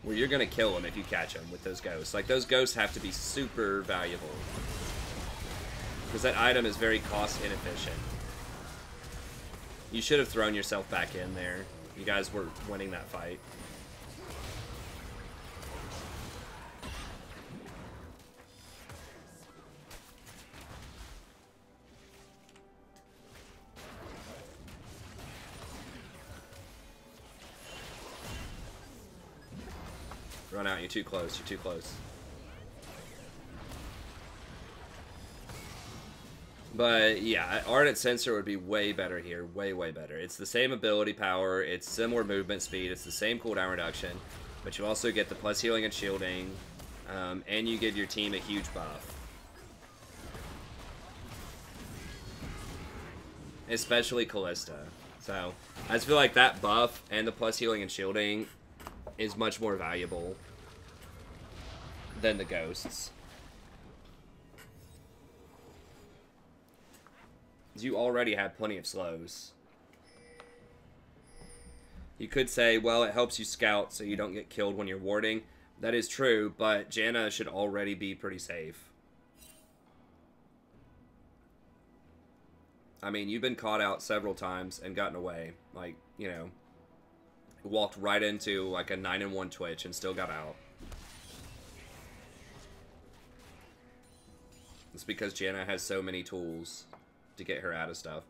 Where you're going to kill them if you catch them with those ghosts. Like, those ghosts have to be super valuable. Because that item is very cost inefficient. You should have thrown yourself back in there. You guys were winning that fight. Run out, you're too close, you're too close. But yeah, Ardent Sensor would be way better here, way, way better. It's the same ability power, it's similar movement speed, it's the same cooldown reduction, but you also get the plus healing and shielding, and you give your team a huge buff. Especially Callista. So, I just feel like that buff and the plus healing and shielding is much more valuable than the ghosts. You already have plenty of slows. You could say, well, it helps you scout so you don't get killed when you're warding. That is true, but Janna should already be pretty safe. I mean, you've been caught out several times and gotten away. Like, you know, walked right into like a 9-1 Twitch and still got out. It's because Janna has so many tools to get her out of stuff.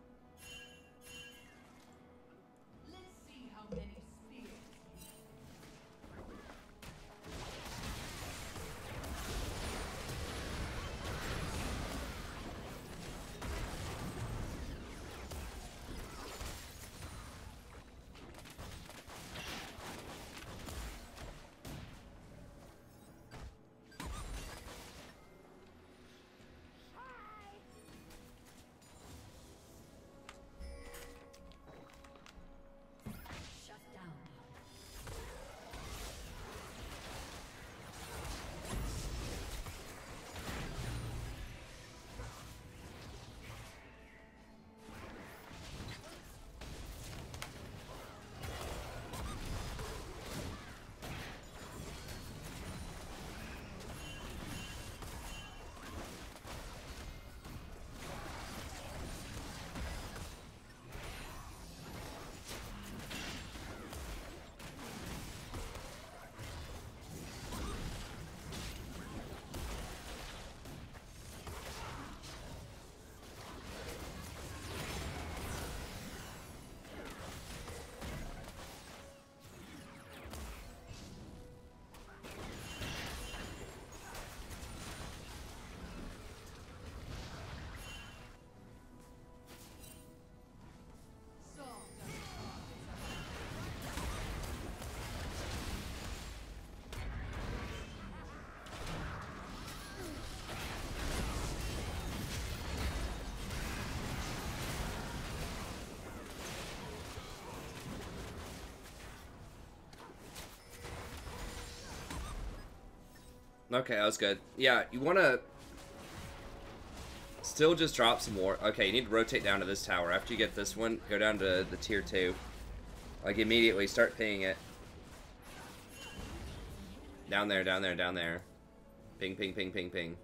Okay, that was good. Yeah, you want to still just drop some more. Okay, you need to rotate down to this tower. After you get this one, go down to the tier 2. Like, immediately start pinging it. Down there, down there, down there. Ping, ping, ping, ping, ping.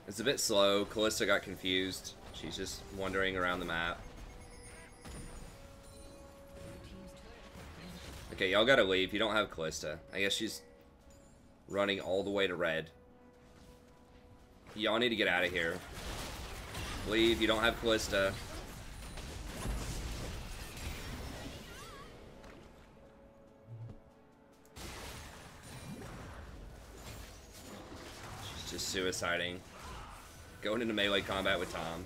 It's a bit slow. Callista got confused. She's just wandering around the map. Okay, y'all gotta leave. You don't have Callista. I guess she's running all the way to red. Y'all need to get out of here. Leave. You don't have Callista. She's just suiciding. Going into melee combat with Tom.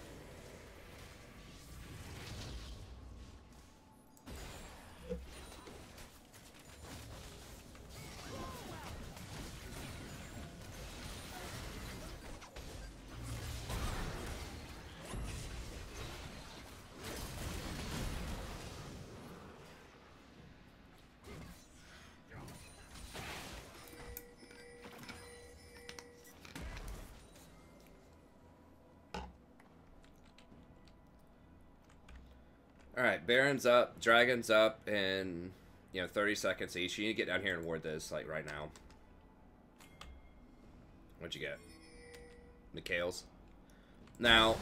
Alright, Baron's up, Dragon's up, in, 30 seconds each. You need to get down here and ward this, like, right now. What'd you get? Mikhail's. Now...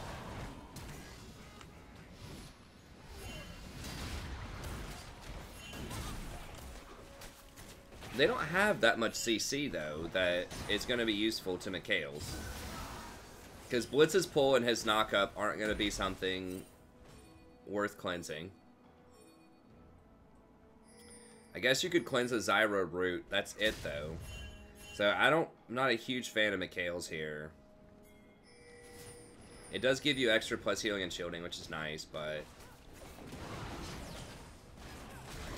they don't have that much CC, though, that it's going to be useful to Mikhail's. Because Blitz's pull and his knock-up aren't going to be something worth cleansing. I guess you could cleanse a Zyro root. That's it, though. So I'm not a huge fan of Mikhail's here. It does give you extra plus healing and shielding, which is nice, but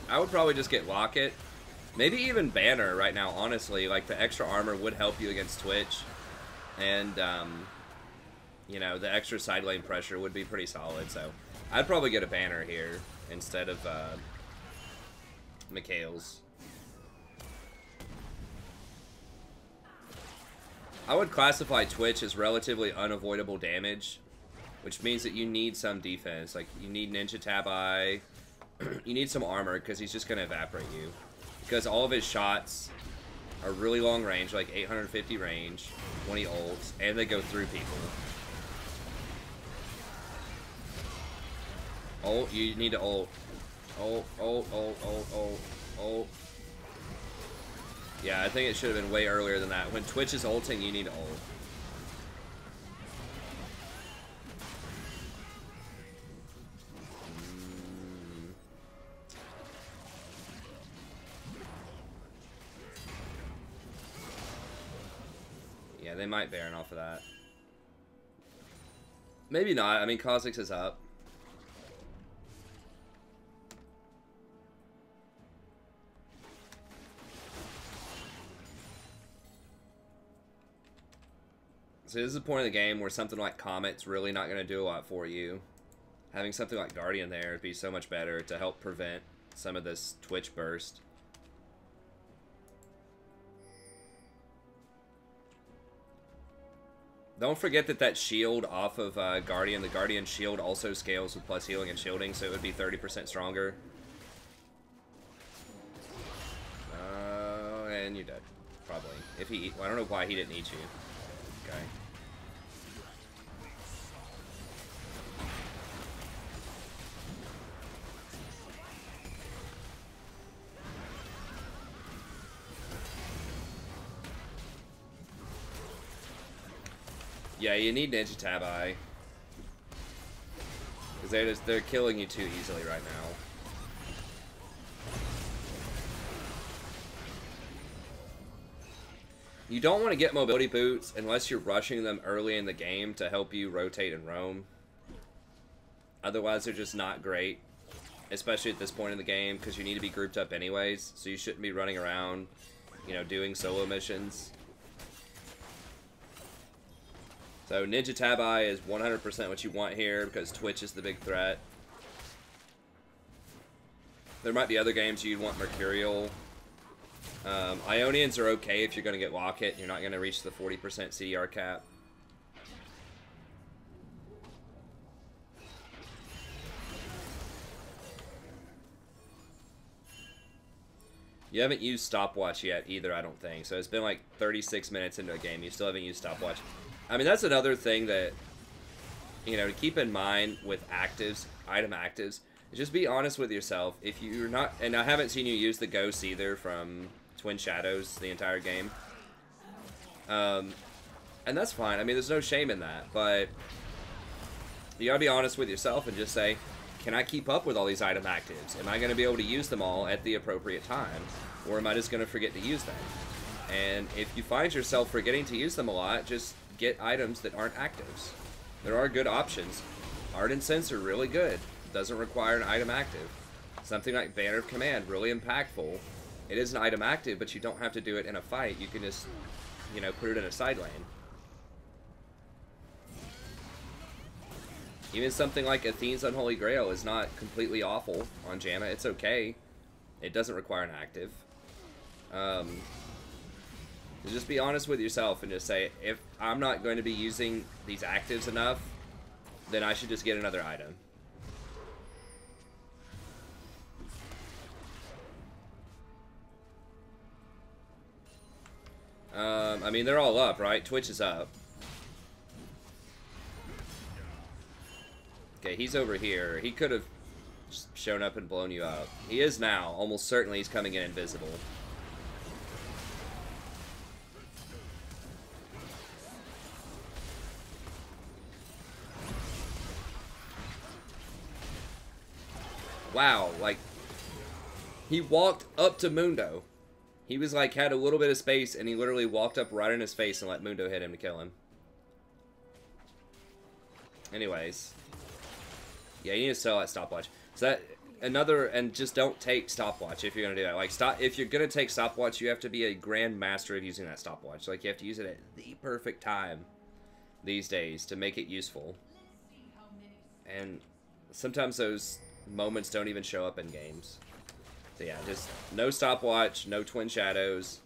I would probably just get Locket. Maybe even Banner right now, honestly. Like, the extra armor would help you against Twitch. And, the extra side lane pressure would be pretty solid, so I'd probably get a Banner here instead of Mikhail's. I would classify Twitch as relatively unavoidable damage, which means that you need some defense. Like, you need Ninja Tab Eye, you need some armor, because he's just going to evaporate you. Because all of his shots are really long range, like 850 range, 20 ults, and they go through people. Ult, you need to ult. Ult, ult, ult, ult, ult, ult. Yeah, I think it should have been way earlier than that. When Twitch is ulting, you need to ult. Yeah, they might Baron off of that. Maybe not. I mean, Kha'Zix is up. So this is the point of the game where something like Comet's really not going to do a lot for you. Having something like Guardian there would be so much better to help prevent some of this Twitch burst. Don't forget that shield off of Guardian, the Guardian shield also scales with plus healing and shielding, so it would be 30% stronger. And you're dead. Probably. If he, well, I don't know why he didn't eat you. Okay. Yeah, you need Ninja Tabi. Because they're killing you too easily right now. You don't want to get mobility boots unless you're rushing them early in the game to help you rotate and roam. Otherwise, they're just not great. Especially at this point in the game, because you need to be grouped up anyways. So you shouldn't be running around, you know, doing solo missions. So Ninja Tabi is 100% what you want here because Twitch is the big threat. There might be other games you'd want Mercurial. Ionians are okay if you're going to get Locket. You're not going to reach the 40% CDR cap. You haven't used Stopwatch yet either, I don't think. So it's been like 36 minutes into a game. You still haven't used Stopwatch. I mean, that's another thing that, you know, to keep in mind with actives, item actives, is just be honest with yourself. If you're not, and I haven't seen you use the Ghost either from Twin Shadows the entire game. And that's fine. I mean, there's no shame in that, but you gotta be honest with yourself and just say, can I keep up with all these item actives? Am I gonna be able to use them all at the appropriate time? Or am I just gonna forget to use them? And if you find yourself forgetting to use them a lot, just get items that aren't actives. There are good options. Art and Sense are really good. Doesn't require an item active. Something like Banner of Command, really impactful. It is an item active, but you don't have to do it in a fight. You can just, you know, put it in a side lane. Even something like Athene's Unholy Grail is not completely awful on Janna. It's okay. It doesn't require an active. Just be honest with yourself and just say, if I'm not going to be using these actives enough, then I should just get another item. I mean, they're all up, right? Twitch is up. Okay, he's over here. He could have shown up and blown you up. He is now. Almost certainly he's coming in invisible. Wow, like, he walked up to Mundo. He was like, had a little bit of space, and he literally walked up right in his face and let Mundo hit him to kill him. Anyways. Yeah, you need to sell that Stopwatch. So that, another, and just don't take Stopwatch if you're going to do that. Like, if you're going to take Stopwatch, you have to be a grand master of using that Stopwatch. Like, you have to use it at the perfect time these days to make it useful. And sometimes those moments don't even show up in games. So yeah, just no Stopwatch, no Twin Shadows.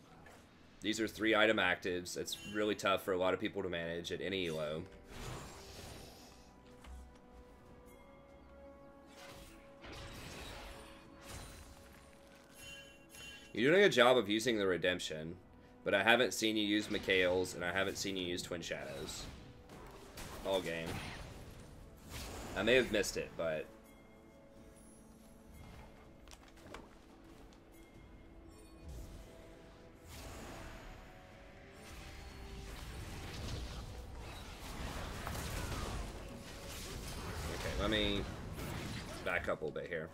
These are 3 item actives. It's really tough for a lot of people to manage at any elo. You're doing a good job of using the Redemption, but I haven't seen you use Mikhail's, and I haven't seen you use Twin Shadows all game. I may have missed it, but me back up a little bit here.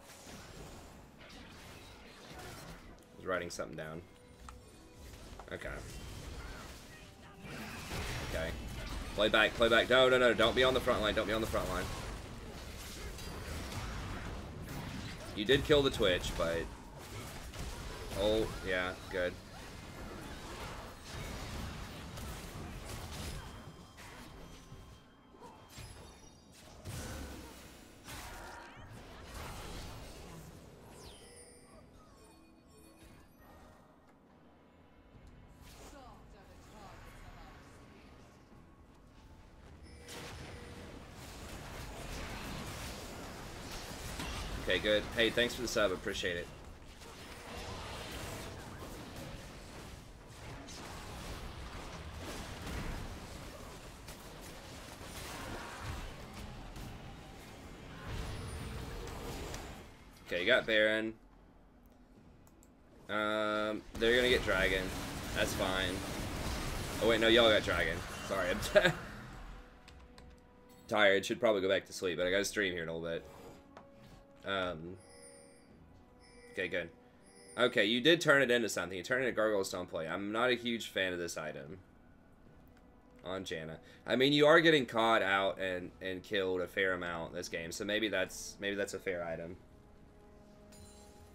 I was writing something down. Okay. Okay. Play back, play back. No, no, no. Don't be on the front line. Don't be on the front line. You did kill the Twitch, but... Oh, yeah, good. Okay, good. Hey, thanks for the sub. Appreciate it. Okay, you got Baron. They're gonna get Dragon. That's fine. Oh wait, no, y'all got Dragon. Sorry, I'm tired. Should probably go back to sleep, but I gotta stream here in a little bit. Okay, good. Okay, you did turn it into something. You turned it into Gargoyle Stone Plate. I'm not a huge fan of this item on Janna. I mean, you are getting caught out and killed a fair amount this game, so maybe that's a fair item.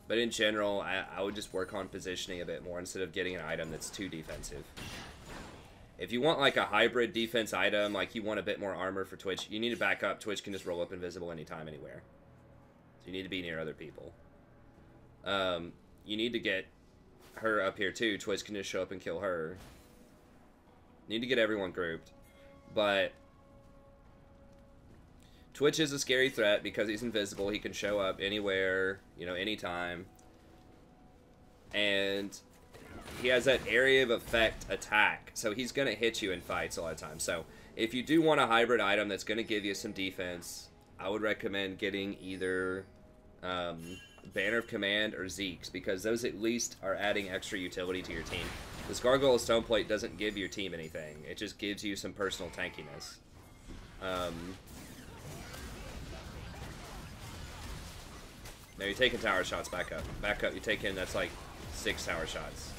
But in general, I would just work on positioning a bit more instead of getting an item that's too defensive. If you want like a hybrid defense item, like you want a bit more armor for Twitch, you need to back up. Twitch can just roll up invisible anytime, anywhere. So you need to be near other people. You need to get her up here too. Twitch can just show up and kill her. You need to get everyone grouped. But Twitch is a scary threat because he's invisible. He can show up anywhere, you know, anytime. And he has that area of effect attack. So he's going to hit you in fights a lot of times. So if you do want a hybrid item that's going to give you some defense, I would recommend getting either Banner of Command or Zeke's, because those at least are adding extra utility to your team. This Gargoyle Stoneplate doesn't give your team anything. It just gives you some personal tankiness. Now you're taking tower shots. Back up. Back up. You take in, that's like 6 tower shots.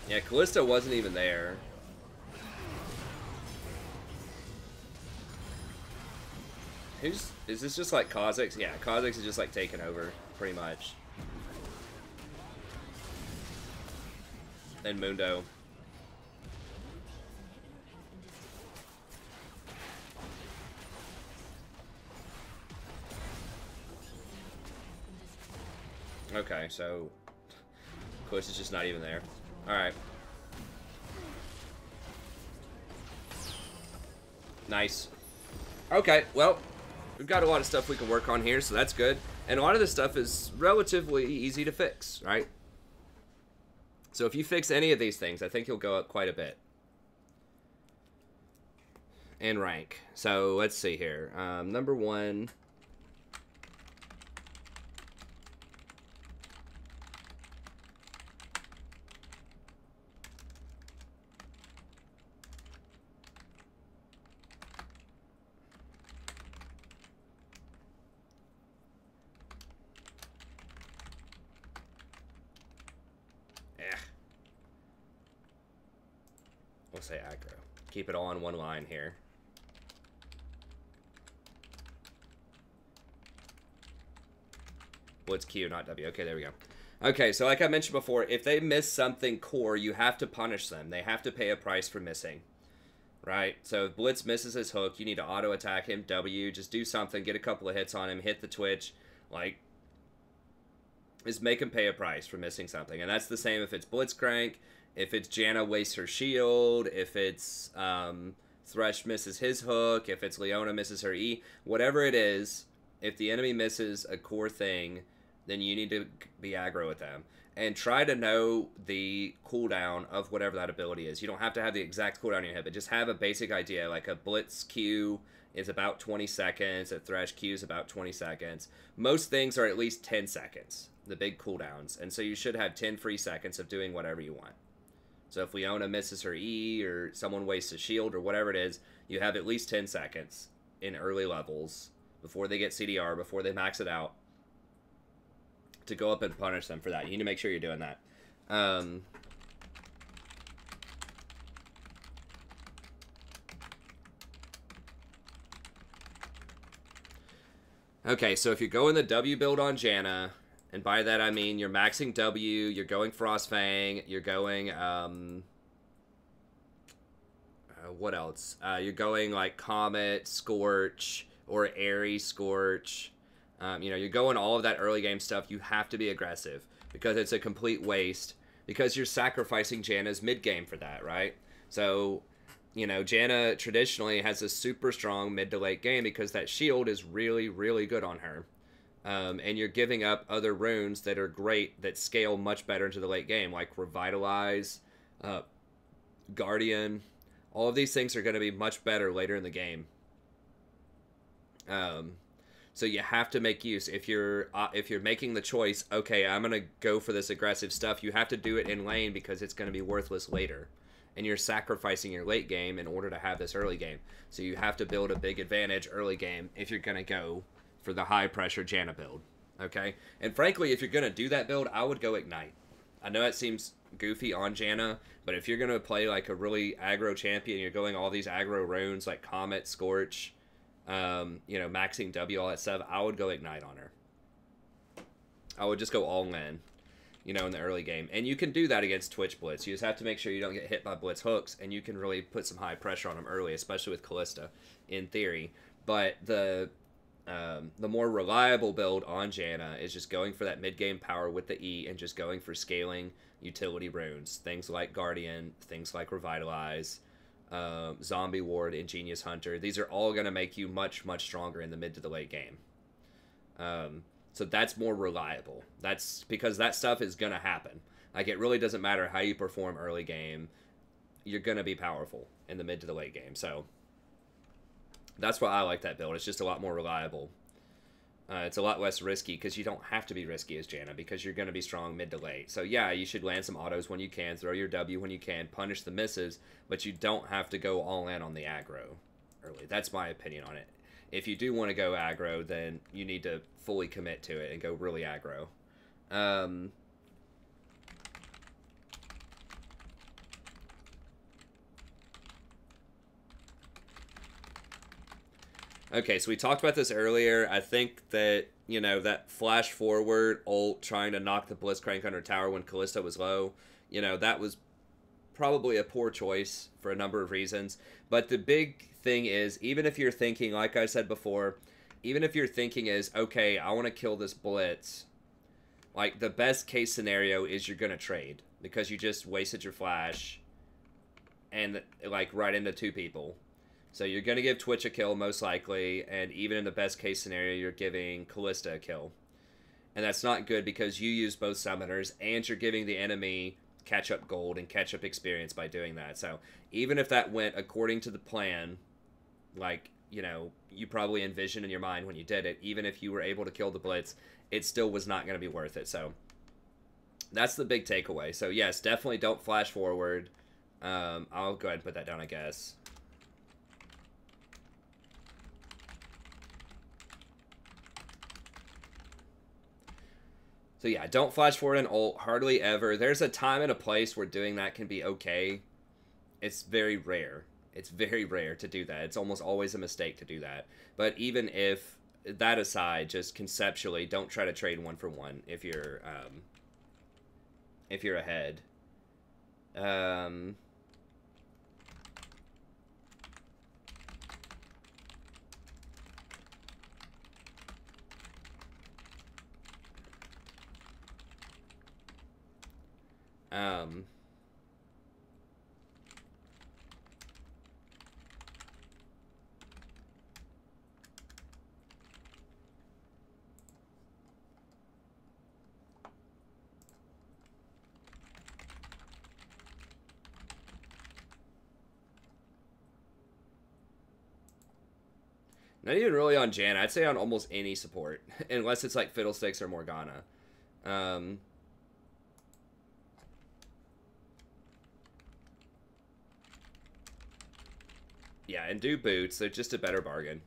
Yeah, Callisto wasn't even there. Is this just like Kha'Zix? Yeah, Kha'Zix is just like taking over, pretty much. And Mundo. Okay, so Push is just not even there. Alright. Nice. Okay, well, we've got a lot of stuff we can work on here, so that's good. And a lot of this stuff is relatively easy to fix, right? So if you fix any of these things, I think you'll go up quite a bit in rank. So let's see here. Number 1. We'll say aggro. Keep it all on one line here. What's Q, not W? Okay, there we go. Okay, so like I mentioned before, if they miss something core, you have to punish them. They have to pay a price for missing. Right? So if Blitz misses his hook, you need to auto-attack him, W, just do something, get a couple of hits on him, hit the Twitch. Like, just make him pay a price for missing something. And that's the same if it's Blitzcrank, if it's Janna wastes her shield, if it's Thresh misses his hook, if it's Leona misses her E, whatever it is, if the enemy misses a core thing, then you need to be aggro with them. And try to know the cooldown of whatever that ability is. You don't have to have the exact cooldown in your head, but just have a basic idea, like a Blitz Q is about 20 seconds. A thresh Q is about 20 seconds. Most things are at least 10 seconds, the big cooldowns. And so you should have 10 free seconds of doing whatever you want. So if Leona misses her E or someone wastes a shield or whatever it is, you have at least 10 seconds in early levels before they get CDR, before they max it out, to go up and punish them for that. You need to make sure you're doing that. Okay, so if you're going the W build on Janna, and by that I mean you're maxing W, you're going Frostfang, you're going, what else? You're going like Comet, Scorch, or Airy, Scorch. You know, you're going all of that early game stuff. You have to be aggressive because it's a complete waste because you're sacrificing Janna's mid game for that, right? So, you know, Janna traditionally has a super strong mid to late game because that shield is really, really good on her. And you're giving up other runes that are great that scale much better into the late game, like Revitalize, Guardian. All of these things are going to be much better later in the game. So you have to make use. If you're making the choice, okay, I'm going to go for this aggressive stuff, you have to do it in lane because it's going to be worthless later. And you're sacrificing your late game in order to have this early game. So you have to build a big advantage early game if you're going to go for the high pressure Janna build. Okay? And frankly, if you're going to do that build, I would go Ignite. I know it seems goofy on Janna, but if you're going to play like a really aggro champion, you're going all these aggro runes like Comet, Scorch, you know, maxing W, all that stuff, I would go Ignite on her. I would just go all in, you know, in the early game. And you can do that against Twitch Blitz. You just have to make sure you don't get hit by Blitz hooks, and you can really put some high pressure on them early, especially with Callista, in theory. But the more reliable build on Janna is just going for that mid-game power with the E and just going for scaling utility runes. Things like Guardian, things like Revitalize, Zombie Ward, Ingenious Hunter. These are all going to make you much, much stronger in the mid to the late game. So that's more reliable. That's because that stuff is going to happen. Like, it really doesn't matter how you perform early game. You're going to be powerful in the mid to the late game. So that's why I like that build. It's just a lot more reliable. It's a lot less risky because you don't have to be risky as Janna because you're going to be strong mid to late. So yeah, you should land some autos when you can, throw your W when you can, punish the misses, but you don't have to go all in on the aggro early. That's my opinion on it. If you do want to go aggro, then you need to fully commit to it and go really aggro. Okay, so we talked about this earlier. I think that, you know, that flash forward ult trying to knock the Blitzcrank under tower when Callista was low, you know, that was probably a poor choice for a number of reasons. But the big thing is, even if you're thinking, like I said before, even if your thinking is, okay, I want to kill this Blitz, like, the best case scenario is you're going to trade because you just wasted your flash and, like, right into two people. So you're going to give Twitch a kill, most likely, and even in the best case scenario, you're giving Callista a kill. And that's not good because you use both summoners, and you're giving the enemy catch-up gold and catch-up experience by doing that. So even if that went according to the plan, like, you know, you probably envisioned in your mind when you did it, even if you were able to kill the Blitz, it still was not going to be worth it. So that's the big takeaway. So yes, definitely don't flash forward. I'll go ahead and put that down, I guess. So yeah, don't flash forward an ult, hardly ever. There's a time and a place where doing that can be okay. It's very rare. It's very rare to do that. It's almost always a mistake to do that. But even if, that aside, just conceptually, don't try to trade one for one if you're ahead. Not even really on Janna. I'd say on almost any support, unless it's like Fiddlesticks or Morgana. Yeah, and do boots. They're just a better bargain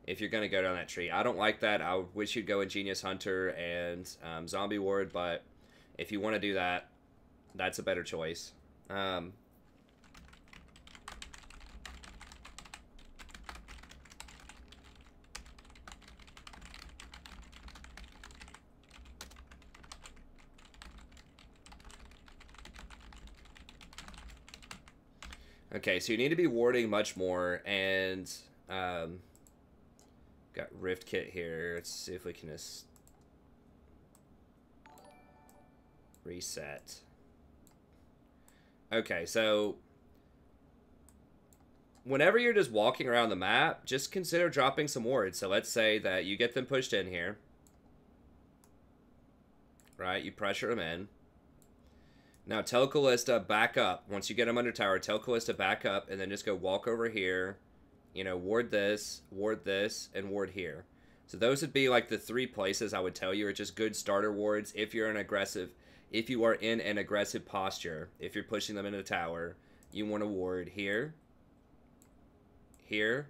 if you're going to go down that tree. I don't like that. I wish you'd go Ingenious Hunter and Zombie Ward, but if you want to do that, that's a better choice. Okay, so you need to be warding much more, and got Rift Kit here. Let's see if we can just reset. Okay, so whenever you're just walking around the map, just consider dropping some wards. So let's say that you get them pushed in here, right? You pressure them in. Now tell Callista back up. Once you get them under tower, tell Callista back up, and then just go walk over here. You know, ward this, and ward here. So those would be like the 3 places I would tell you are just good starter wards if you're an aggressive, if you are in an aggressive posture. If you're pushing them into the tower, you want to ward here, here,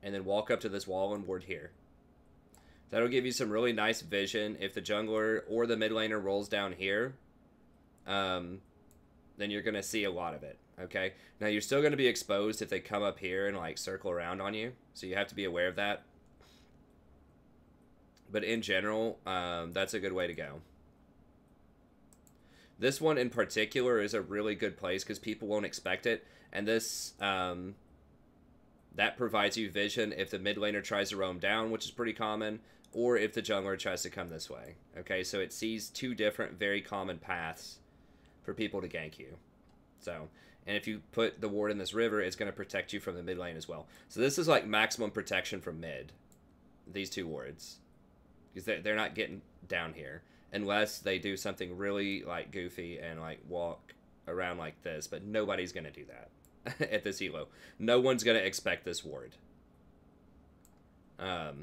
and then walk up to this wall and ward here. That'll give you some really nice vision. If the jungler or the mid laner rolls down here, then you're going to see a lot of it, okay? Now, you're still going to be exposed if they come up here and, like, circle around on you, so you have to be aware of that. But in general, that's a good way to go. This one in particular is a really good place because people won't expect it, and this, that provides you vision if the mid laner tries to roam down, which is pretty common, or if the jungler tries to come this way, okay? So it sees 2 different very common paths for people to gank you. So, and if you put the ward in this river, it's going to protect you from the mid lane as well. So this is like maximum protection from mid, these 2 wards. Because they're not getting down here. Unless they do something really like goofy and like walk around like this. But nobody's going to do that at this elo. No one's going to expect this ward. So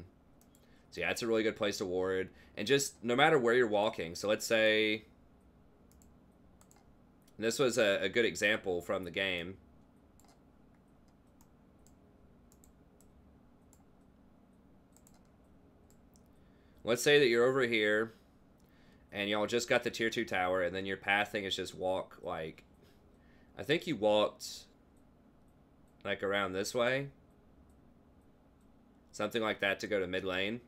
yeah, it's a really good place to ward. And just no matter where you're walking. So let's say... This was a good example from the game. Let's say that you're over here, and y'all just got the tier 2 tower, and then your pathing is just walk, like... I think you walked, like, around this way. Something like that to go to mid lane.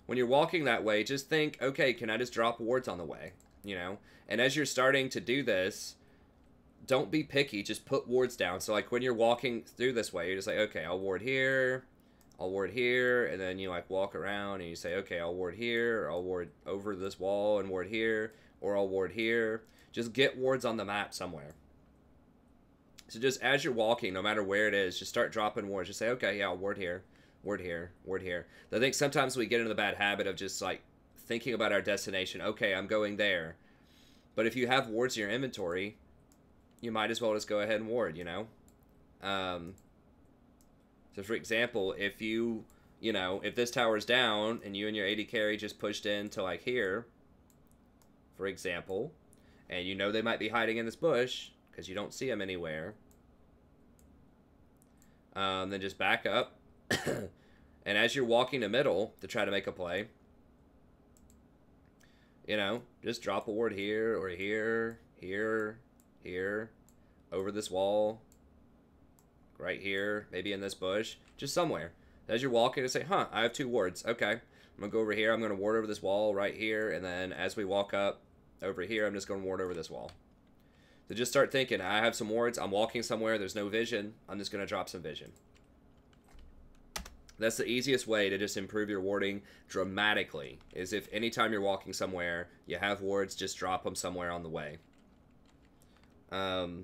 When you're walking that way, just think, okay, can I just drop wards on the way? You know? And as you're starting to do this... Don't be picky, just put wards down. So like when you're walking through this way, you're just like, okay, I'll ward here, and then you like walk around and you say, okay, I'll ward here, or I'll ward over this wall and ward here, or I'll ward here. Just get wards on the map somewhere. So just as you're walking, no matter where it is, just start dropping wards. Just say, okay, yeah, I'll ward here, ward here, ward here. I think sometimes we get into the bad habit of just like thinking about our destination. Okay, I'm going there. But if you have wards in your inventory, you might as well just go ahead and ward, you know? So for example, if you know, if this tower's down and you and your AD carry just pushed into like here, for example, and you know they might be hiding in this bush because you don't see them anywhere, then just back up. And as you're walking to middle to try to make a play, you know, just drop a ward here or here, here, here, over this wall, right here, maybe in this bush, just somewhere. As you're walking, to say, huh, I have 2 wards. Okay, I'm going to go over here. I'm going to ward over this wall right here. And then as we walk up over here, I'm just going to ward over this wall. So just start thinking, I have some wards. I'm walking somewhere. There's no vision. I'm just going to drop some vision. That's the easiest way to just improve your warding dramatically, is if anytime you're walking somewhere, you have wards, just drop them somewhere on the way. So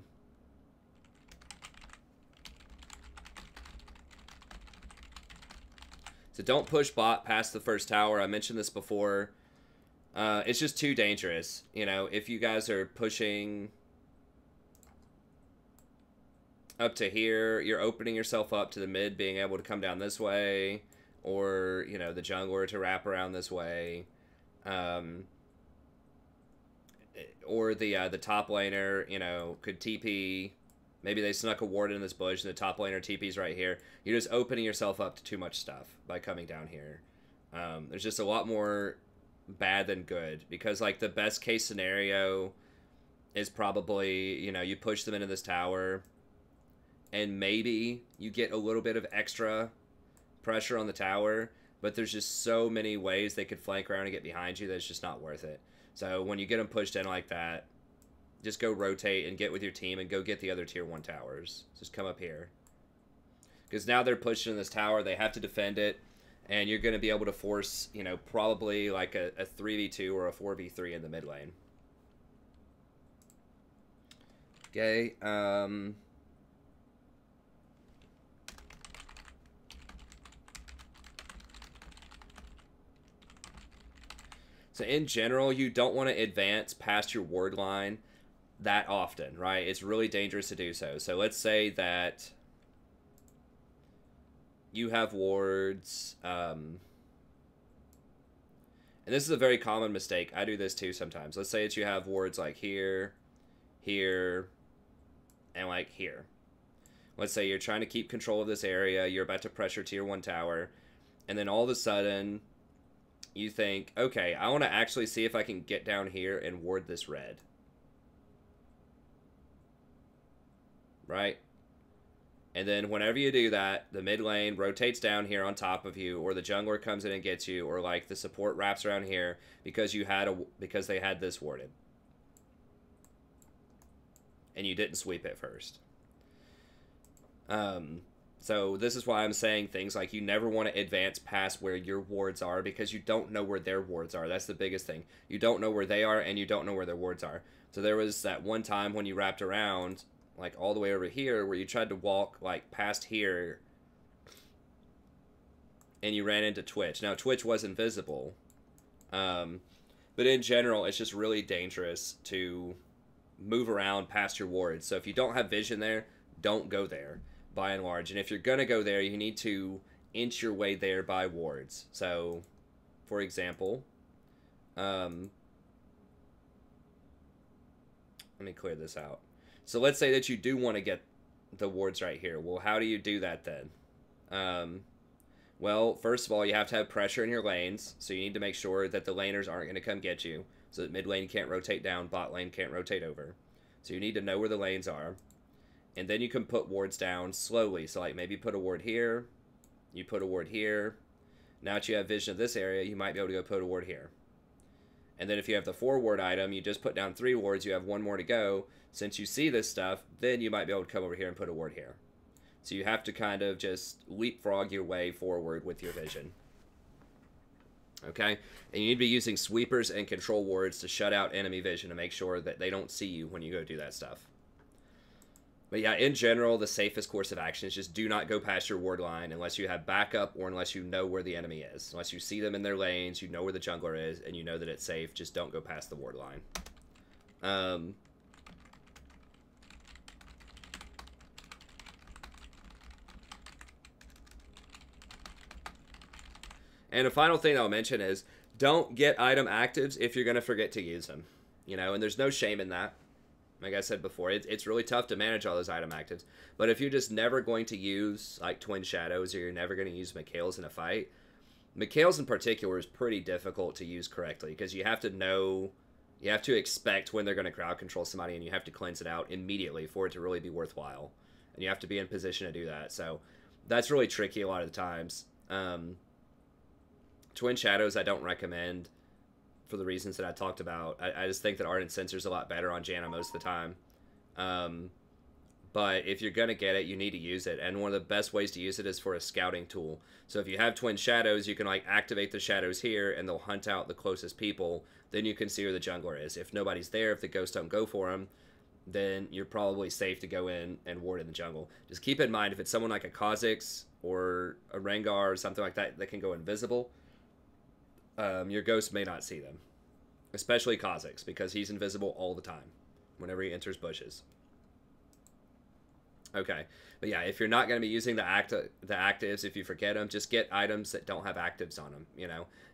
don't push bot past the first tower. I mentioned this before. It's just too dangerous. You know, if you guys are pushing... up to here, you're opening yourself up to the mid being able to come down this way, or, you know, the jungler to wrap around this way, or the top laner, you know, could TP. Maybe they snuck a ward in this bush, and the top laner TP's right here. You're just opening yourself up to too much stuff by coming down here. There's just a lot more bad than good, because, like, the best case scenario is probably, you know, you push them into this tower, and maybe you get a little bit of extra pressure on the tower, but there's just so many ways they could flank around and get behind you that it's just not worth it. So when you get them pushed in like that, just go rotate and get with your team and go get the other tier 1 towers. Just come up here. Because now they're pushed in this tower, they have to defend it, and you're going to be able to force, you know, probably like a 3v2 or a 4v3 in the mid lane. Okay, so in general, you don't want to advance past your ward line that often, right? It's really dangerous to do so. So let's say that you have wards, and this is a very common mistake. I do this too sometimes. Let's say that you have wards like here, here, and like here. Let's say you're trying to keep control of this area. You're about to pressure tier 1 tower, and then all of a sudden you think, okay, I want to actually see if I can get down here and ward this red. Right? And then whenever you do that, the mid lane rotates down here on top of you, or the jungler comes in and gets you, or like the support wraps around here because because they had this warded. And you didn't sweep it first. So this is why I'm saying things like you never want to advance past where your wards are, because you don't know where their wards are. That's the biggest thing. You don't know where they are, and you don't know where their wards are. So there was that one time when you wrapped around, like all the way over here, where you tried to walk like past here, and you ran into Twitch. Now Twitch was invisible, but in general, it's just really dangerous to move around past your wards. So if you don't have vision there, don't go there, by and large. And if you're going to go there, you need to inch your way there by wards. So, for example, let me clear this out. So let's say that you do want to get the wards right here. Well, how do you do that then? Well, first of all, you have to have pressure in your lanes. So you need to make sure that the laners aren't going to come get you. So that mid lane can't rotate down, bot lane can't rotate over. So you need to know where the lanes are. And then you can put wards down slowly. So like maybe put a ward here. You put a ward here. Now that you have vision of this area, you might be able to go put a ward here. And then if you have the 4 ward item, you just put down 3 wards. You have 1 more to go. Since you see this stuff, then you might be able to come over here and put a ward here. So you have to kind of just leapfrog your way forward with your vision. Okay? And you need to be using sweepers and control wards to shut out enemy vision to make sure that they don't see you when you go do that stuff. But yeah, in general, the safest course of action is just do not go past your ward line unless you have backup or unless you know where the enemy is. Unless you see them in their lanes, you know where the jungler is, and you know that it's safe, just don't go past the ward line. And a final thing I'll mention is don't get item actives if you're going to forget to use them. You know, and there's no shame in that. Like I said before, it's really tough to manage all those item actives. But if you're just never going to use, like, Twin Shadows, or you're never going to use Mikhail's in a fight, Mikhail's in particular is pretty difficult to use correctly, because you have to know, you have to expect when they're going to crowd control somebody, and you have to cleanse it out immediately for it to really be worthwhile. And you have to be in position to do that. So that's really tricky a lot of the times. Twin Shadows I don't recommend, for the reasons that I talked about. I just think that Ardent Censor's a lot better on Janna most of the time. But if you're going to get it, you need to use it. And one of the best ways to use it is for a scouting tool. So if you have Twin Shadows, you can like activate the shadows here, and they'll hunt out the closest people. Then you can see where the jungler is. If nobody's there, if the ghosts don't go for them, then you're probably safe to go in and ward in the jungle. Just keep in mind, if it's someone like a Kha'Zix or a Rengar or something like that that can go invisible, your ghost may not see them. Especially Kha'Zix, because he's invisible all the time whenever he enters bushes. Okay. But yeah, if you're not going to be using the actives, if you forget them, just get items that don't have actives on them.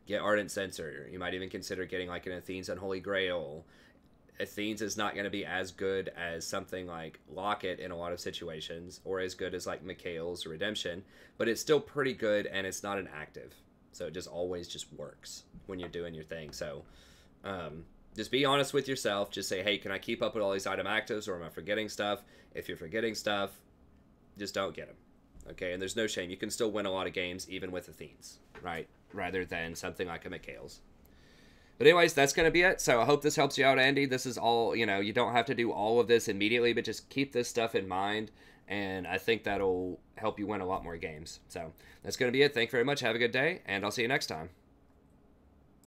Get Ardent Censer. You might even consider getting like an Athene's Unholy Grail. Athene's is not going to be as good as something like Locket in a lot of situations, or as good as like Mikhail's Redemption, but it's still pretty good, and it's not an active. So it just always just works when you're doing your thing. So just be honest with yourself. Just say, hey, can I keep up with all these item actives, or am I forgetting stuff? If you're forgetting stuff, just don't get them. Okay, and there's no shame. You can still win a lot of games even with Athene's, right? Rather than something like a Mikhail's. But anyways, that's going to be it. So I hope this helps you out, Andy. This is all, you don't have to do all of this immediately, but just keep this stuff in mind. And I think that'll help you win a lot more games. So that's going to be it. Thank you very much. Have a good day, and I'll see you next time.